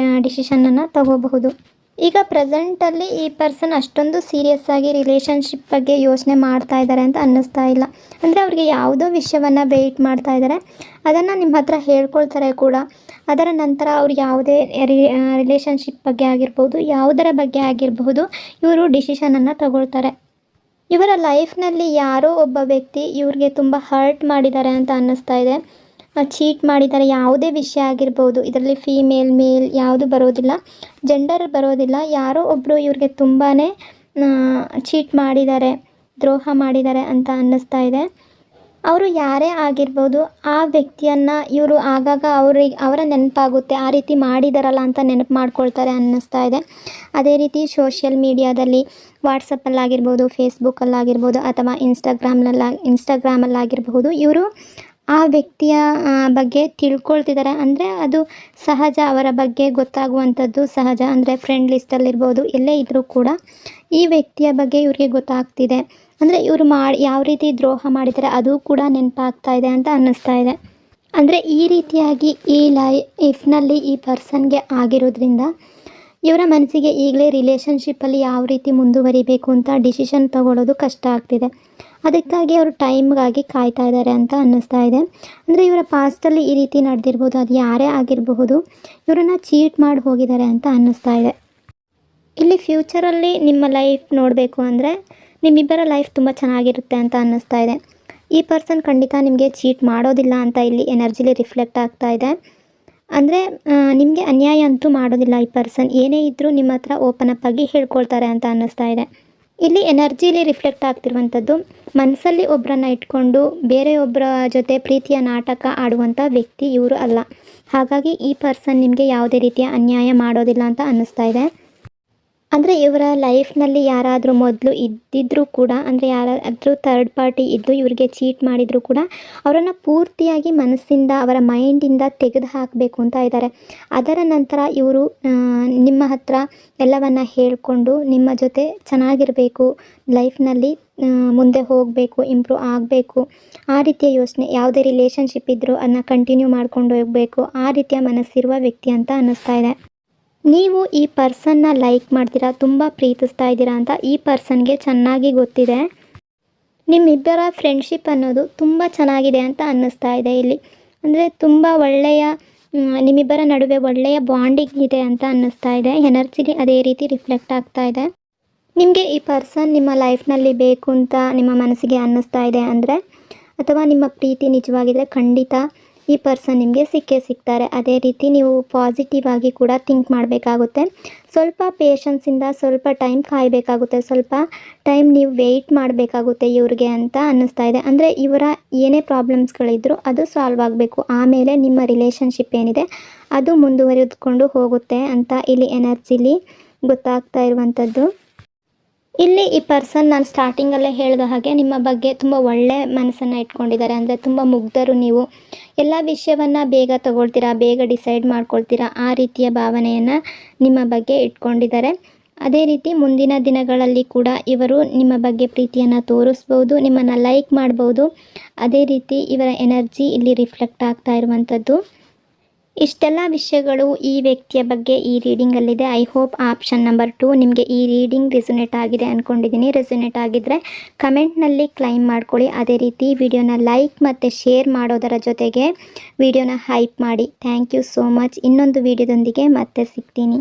ಡಿಸಿಷನನ್ನು ತಗೋಬಹುದು. ಈಗ ಪ್ರೆಸೆಂಟಲ್ಲಿ ಈ ಪರ್ಸನ್ ಅಷ್ಟೊಂದು ಸೀರಿಯಸ್ ಆಗಿ ರಿಲೇಷನ್ಶಿಪ್ ಬಗ್ಗೆ ಯೋಚನೆ ಮಾಡ್ತಾ ಇದ್ದಾರೆ ಅಂತ ಅನ್ನಿಸ್ತಾ ಇಲ್ಲ. ಅಂದರೆ ಅವ್ರಿಗೆ ಯಾವುದೋ ವಿಷಯವನ್ನು ವೆಯ್ಟ್ ಮಾಡ್ತಾ ಇದ್ದಾರೆ, ಅದನ್ನು ನಿಮ್ಮ ಹತ್ರ ಹೇಳ್ಕೊಳ್ತಾರೆ ಕೂಡ. ಅದರ ನಂತರ ಅವ್ರು ಯಾವುದೇ ರಿಲೇಷನ್ಶಿಪ್ ಬಗ್ಗೆ ಆಗಿರ್ಬೋದು, ಯಾವುದರ ಬಗ್ಗೆ ಆಗಿರಬಹುದು, ಇವರು ಡಿಸಿಷನನ್ನು ತಗೊಳ್ತಾರೆ. ಇವರ ಲೈಫ್ನಲ್ಲಿ ಯಾರೋ ಒಬ್ಬ ವ್ಯಕ್ತಿ ಇವ್ರಿಗೆ ತುಂಬ ಹರ್ಟ್ ಮಾಡಿದ್ದಾರೆ ಅಂತ ಅನ್ನಿಸ್ತಾ ಇದೆ. ಚೀಟ್ ಮಾಡಿದ್ದಾರೆ, ಯಾವುದೇ ವಿಷಯ ಆಗಿರ್ಬೋದು. ಇದರಲ್ಲಿ ಫೀಮೇಲ್ ಮೇಲ್ ಯಾವುದು ಬರೋದಿಲ್ಲ, ಜೆಂಡರ್ ಬರೋದಿಲ್ಲ. ಯಾರೋ ಒಬ್ಬರು ಇವ್ರಿಗೆ ತುಂಬಾ ಚೀಟ್ ಮಾಡಿದ್ದಾರೆ, ದ್ರೋಹ ಮಾಡಿದ್ದಾರೆ ಅಂತ ಅನ್ನಿಸ್ತಾ ಇದೆ. ಅವರು ಯಾರೇ ಆಗಿರ್ಬೋದು, ಆ ವ್ಯಕ್ತಿಯನ್ನು ಇವರು ಆಗಾಗ ಅವರ ನೆನಪಾಗುತ್ತೆ, ಆ ರೀತಿ ಮಾಡಿದಾರಲ್ಲ ಅಂತ ನೆನಪು ಮಾಡ್ಕೊಳ್ತಾರೆ ಅನ್ನಿಸ್ತಾ ಇದೆ. ಅದೇ ರೀತಿ ಸೋಷಿಯಲ್ ಮೀಡಿಯಾದಲ್ಲಿ ವಾಟ್ಸಪ್ಪಲ್ಲಾಗಿರ್ಬೋದು, ಫೇಸ್ಬುಕ್ಕಲ್ಲಾಗಿರ್ಬೋದು ಅಥವಾ ಇನ್ಸ್ಟಾಗ್ರಾಮಲ್ಲಾಗಿರಬಹುದು, ಇವರು ಆ ವ್ಯಕ್ತಿಯ ಬಗ್ಗೆ ತಿಳ್ಕೊಳ್ತಿದ್ದಾರೆ. ಅಂದರೆ ಅದು ಸಹಜ, ಅವರ ಬಗ್ಗೆ ಗೊತ್ತಾಗುವಂಥದ್ದು ಸಹಜ. ಅಂದರೆ ಫ್ರೆಂಡ್ ಲಿಸ್ಟಲ್ಲಿರ್ಬೋದು, ಎಲ್ಲೇ ಇದ್ದರೂ ಕೂಡ ಈ ವ್ಯಕ್ತಿಯ ಬಗ್ಗೆ ಇವ್ರಿಗೆ ಗೊತ್ತಾಗ್ತಿದೆ. ಅಂದರೆ ಇವರು ಯಾವ ರೀತಿ ದ್ರೋಹ ಮಾಡಿದ್ದಾರೆ ಅದು ಕೂಡ ನೆನಪಾಗ್ತಾ ಇದೆ ಅಂತ ಅನ್ನಿಸ್ತಾ ಇದೆ. ಅಂದರೆ ಈ ರೀತಿಯಾಗಿ ಈ ಲೈಫ್ನಲ್ಲಿ ಈ ಪರ್ಸನ್ಗೆ ಆಗಿರೋದ್ರಿಂದ ಇವರ ಮನಸ್ಸಿಗೆ ಈಗಲೇ ರಿಲೇಷನ್ಶಿಪ್ಪಲ್ಲಿ ಯಾವ ರೀತಿ ಮುಂದುವರಿಬೇಕು ಅಂತ ಡಿಸಿಷನ್ ತಗೊಳ್ಳೋದು ಕಷ್ಟ ಆಗ್ತಿದೆ. ಅದಕ್ಕಾಗಿ ಅವರು ಟೈಮ್ಗಾಗಿ ಕಾಯ್ತಾ ಇದ್ದಾರೆ ಅಂತ ಅನ್ನಿಸ್ತಾ ಇದೆ. ಅಂದರೆ ಇವರ ಪಾಸ್ಟಲ್ಲಿ ಈ ರೀತಿ ನಡೆದಿರ್ಬೋದು, ಅದು ಯಾರೇ ಆಗಿರಬಹುದು, ಇವರನ್ನು ಚೀಟ್ ಮಾಡಿ ಹೋಗಿದ್ದಾರೆ ಅಂತ ಅನ್ನಿಸ್ತಾ ಇದೆ. ಇಲ್ಲಿ ಫ್ಯೂಚರಲ್ಲಿ ನಿಮ್ಮ ಲೈಫ್ ನೋಡಬೇಕು ಅಂದರೆ ನಿಮ್ಮಿಬ್ಬರ ಲೈಫ್ ತುಂಬ ಚೆನ್ನಾಗಿರುತ್ತೆ ಅಂತ ಅನ್ನಿಸ್ತಾ ಇದೆ. ಈ ಪರ್ಸನ್ ಖಂಡಿತ ನಿಮಗೆ ಚೀಟ್ ಮಾಡೋದಿಲ್ಲ ಅಂತ ಇಲ್ಲಿ ಎನರ್ಜಿಲಿ ರಿಫ್ಲೆಕ್ಟ್ ಆಗ್ತಾ ಇದೆ. ಅಂದರೆ ನಿಮಗೆ ಅನ್ಯಾಯ ಅಂತೂ ಮಾಡೋದಿಲ್ಲ ಈ ಪರ್ಸನ್. ಏನೇ ಇದ್ದರೂ ನಿಮ್ಮ ಹತ್ರ ಓಪನ್ ಅಪ್ ಆಗಿ ಹೇಳ್ಕೊಳ್ತಾರೆ ಅಂತ ಅನ್ನಿಸ್ತಾ ಇದೆ. ಇಲ್ಲಿ ಎನರ್ಜಿಲಿ ರಿಫ್ಲೆಕ್ಟ್ ಆಗ್ತಿರುವಂಥದ್ದು, ಮನಸ್ಸಲ್ಲಿ ಒಬ್ಬರನ್ನ ಇಟ್ಕೊಂಡು ಬೇರೆಯೊಬ್ಬರ ಜೊತೆ ಪ್ರೀತಿಯ ನಾಟಕ ಆಡುವಂಥ ವ್ಯಕ್ತಿ ಇವರು ಅಲ್ಲ. ಹಾಗಾಗಿ ಈ ಪರ್ಸನ್ ನಿಮಗೆ ಯಾವುದೇ ರೀತಿಯ ಅನ್ಯಾಯ ಮಾಡೋದಿಲ್ಲ ಅಂತ ಅನ್ನಿಸ್ತಾ ಇದೆ. ಅಂದರೆ ಇವರ ಲೈಫ್ನಲ್ಲಿ ಯಾರಾದರೂ ಮೊದಲು ಇದ್ದಿದ್ದರೂ ಕೂಡ, ಅಂದರೆ ಯಾರಾದರೂ ಥರ್ಡ್ ಪಾರ್ಟಿ ಇದ್ದು ಇವರಿಗೆ ಚೀಟ್ ಮಾಡಿದರೂ ಕೂಡ ಅವರನ್ನು ಪೂರ್ತಿಯಾಗಿ ಮನಸ್ಸಿಂದ, ಅವರ ಮೈಂಡಿಂದ ತೆಗೆದು ಹಾಕಬೇಕು ಅಂತ ಇದ್ದಾರೆ. ಅದರ ನಂತರ ಇವರು ನಿಮ್ಮ ಹತ್ರ ಎಲ್ಲವನ್ನು ಹೇಳಿಕೊಂಡು ನಿಮ್ಮ ಜೊತೆ ಚೆನ್ನಾಗಿರಬೇಕು, ಲೈಫ್ನಲ್ಲಿ ಮುಂದೆ ಹೋಗಬೇಕು, ಇಂಪ್ರೂವ್ ಆಗಬೇಕು, ಆ ರೀತಿಯ ಯೋಚನೆ. ಯಾವುದೇ ರಿಲೇಷನ್ಶಿಪ್ ಇದ್ದರೂ ಅದನ್ನ ಕಂಟಿನ್ಯೂ ಮಾಡ್ಕೊಂಡು ಹೋಗಬೇಕು, ಆ ರೀತಿಯ ಮನಸ್ಸಿರುವ ವ್ಯಕ್ತಿ ಅಂತ ಅನ್ನಿಸ್ತಾ ಇದೆ. ನೀವು ಈ ಪರ್ಸನ್ನ ಲೈಕ್ ಮಾಡ್ತೀರಾ, ತುಂಬ ಪ್ರೀತಿಸ್ತಾ ಇದ್ದೀರಾ ಅಂತ ಈ ಪರ್ಸನ್ಗೆ ಚೆನ್ನಾಗಿ ಗೊತ್ತಿದೆ. ನಿಮ್ಮಿಬ್ಬರ ಫ್ರೆಂಡ್ಶಿಪ್ ಅನ್ನೋದು ತುಂಬ ಚೆನ್ನಾಗಿದೆ ಅಂತ ಅನ್ನಿಸ್ತಾ ಇದೆ ಇಲ್ಲಿ. ಅಂದರೆ ತುಂಬ ಒಳ್ಳೆಯ, ನಿಮ್ಮಿಬ್ಬರ ನಡುವೆ ಒಳ್ಳೆಯ ಬಾಂಡಿಂಗ್ ಇದೆ ಅಂತ ಅನ್ನಿಸ್ತಾ ಇದೆ. ಎನರ್ಜಿಲಿ ಅದೇ ರೀತಿ ರಿಫ್ಲೆಕ್ಟ್ ಆಗ್ತಾ ಇದೆ. ನಿಮಗೆ ಈ ಪರ್ಸನ್ ನಿಮ್ಮ ಲೈಫ್ನಲ್ಲಿ ಬೇಕು ಅಂತ ನಿಮ್ಮ ಮನಸ್ಸಿಗೆ ಅನ್ನಿಸ್ತಾ ಇದೆ ಅಂದರೆ, ಅಥವಾ ನಿಮ್ಮ ಪ್ರೀತಿ ನಿಜವಾಗಿದ್ದರೆ ಖಂಡಿತ ಈ ಪರ್ಸನ್ ನಿಮಗೆ ಸಿಕ್ಕೇ ಸಿಗ್ತಾರೆ. ಅದೇ ರೀತಿ ನೀವು ಪಾಸಿಟಿವ್ ಆಗಿ ಕೂಡ ಥಿಂಕ್ ಮಾಡಬೇಕಾಗುತ್ತೆ. ಸ್ವಲ್ಪ ಪೇಷನ್ಸಿಂದ ಸ್ವಲ್ಪ ಟೈಮ್ ಕಾಯಬೇಕಾಗುತ್ತೆ, ಸ್ವಲ್ಪ ಟೈಮ್ ನೀವು ವೆಯ್ಟ್ ಮಾಡಬೇಕಾಗುತ್ತೆ ಇವ್ರಿಗೆ ಅಂತ ಅನ್ನಿಸ್ತಾ ಇದೆ. ಅಂದರೆ ಇವರ ಏನೇ ಪ್ರಾಬ್ಲಮ್ಸ್ಗಳಿದ್ರೂ ಅದು ಸಾಲ್ವ್ ಆಗಬೇಕು, ಆಮೇಲೆ ನಿಮ್ಮ ರಿಲೇಷನ್ಶಿಪ್ ಏನಿದೆ ಅದು ಮುಂದುವರಿದುಕೊಂಡು ಹೋಗುತ್ತೆ ಅಂತ ಇಲ್ಲಿ ಎನರ್ಜಿಲಿ ಗೊತ್ತಾಗ್ತಾ ಇರುವಂಥದ್ದು. ಇಲ್ಲಿ ಈ ಪರ್ಸನ್ ನಾನು ಸ್ಟಾರ್ಟಿಂಗಲ್ಲೇ ಹೇಳಿದ ಹಾಗೆ ನಿಮ್ಮ ಬಗ್ಗೆ ತುಂಬ ಒಳ್ಳೆ ಮನಸ್ಸನ್ನು ಇಟ್ಕೊಂಡಿದ್ದಾರೆ. ಅಂದರೆ ತುಂಬ ಮುಗ್ಧರು ನೀವು, ಎಲ್ಲ ವಿಷಯವನ್ನು ಬೇಗ ತಗೊಳ್ತೀರಾ, ಬೇಗ ಡಿಸೈಡ್ ಮಾಡ್ಕೊಳ್ತೀರಾ, ಆ ರೀತಿಯ ಭಾವನೆಯನ್ನು ನಿಮ್ಮ ಬಗ್ಗೆ ಇಟ್ಕೊಂಡಿದ್ದಾರೆ. ಅದೇ ರೀತಿ ಮುಂದಿನ ದಿನಗಳಲ್ಲಿ ಕೂಡ ಇವರು ನಿಮ್ಮ ಬಗ್ಗೆ ಪ್ರೀತಿಯನ್ನು ತೋರಿಸ್ಬೋದು, ನಿಮ್ಮನ್ನು ಲೈಕ್ ಮಾಡ್ಬೋದು. ಅದೇ ರೀತಿ ಇವರ ಎನರ್ಜಿ ಇಲ್ಲಿ ರಿಫ್ಲೆಕ್ಟ್ ಆಗ್ತಾ ಇರುವಂಥದ್ದು. ಇಷ್ಟೆಲ್ಲ ವಿಷಯಗಳು ಈ ವ್ಯಕ್ತಿಯ ಬಗ್ಗೆ ಈ ರೀಡಿಂಗಲ್ಲಿದೆ. ಐ ಹೋಪ್ ಆಪ್ಷನ್ ನಂಬರ್ 2 ನಿಮಗೆ ಈ ರೀಡಿಂಗ್ ರೆಸೊನೇಟ್ ಆಗಿದೆ ಅಂದ್ಕೊಂಡಿದ್ದೀನಿ. ರೆಸೊನೇಟ್ ಆಗಿದ್ದರೆ ಕಮೆಂಟ್ನಲ್ಲಿ ಕ್ಲೈಮ್ ಮಾಡ್ಕೊಳ್ಳಿ. ಅದೇ ರೀತಿ ವಿಡಿಯೋನ ಲೈಕ್ ಮತ್ತು ಶೇರ್ ಮಾಡೋದರ ಜೊತೆಗೆ ವಿಡಿಯೋನ ಹೈಪ್ ಮಾಡಿ. Thank you so much. ಇನ್ನೊಂದು ವಿಡಿಯೋದೊಂದಿಗೆ ಮತ್ತೆ ಸಿಗ್ತೀನಿ.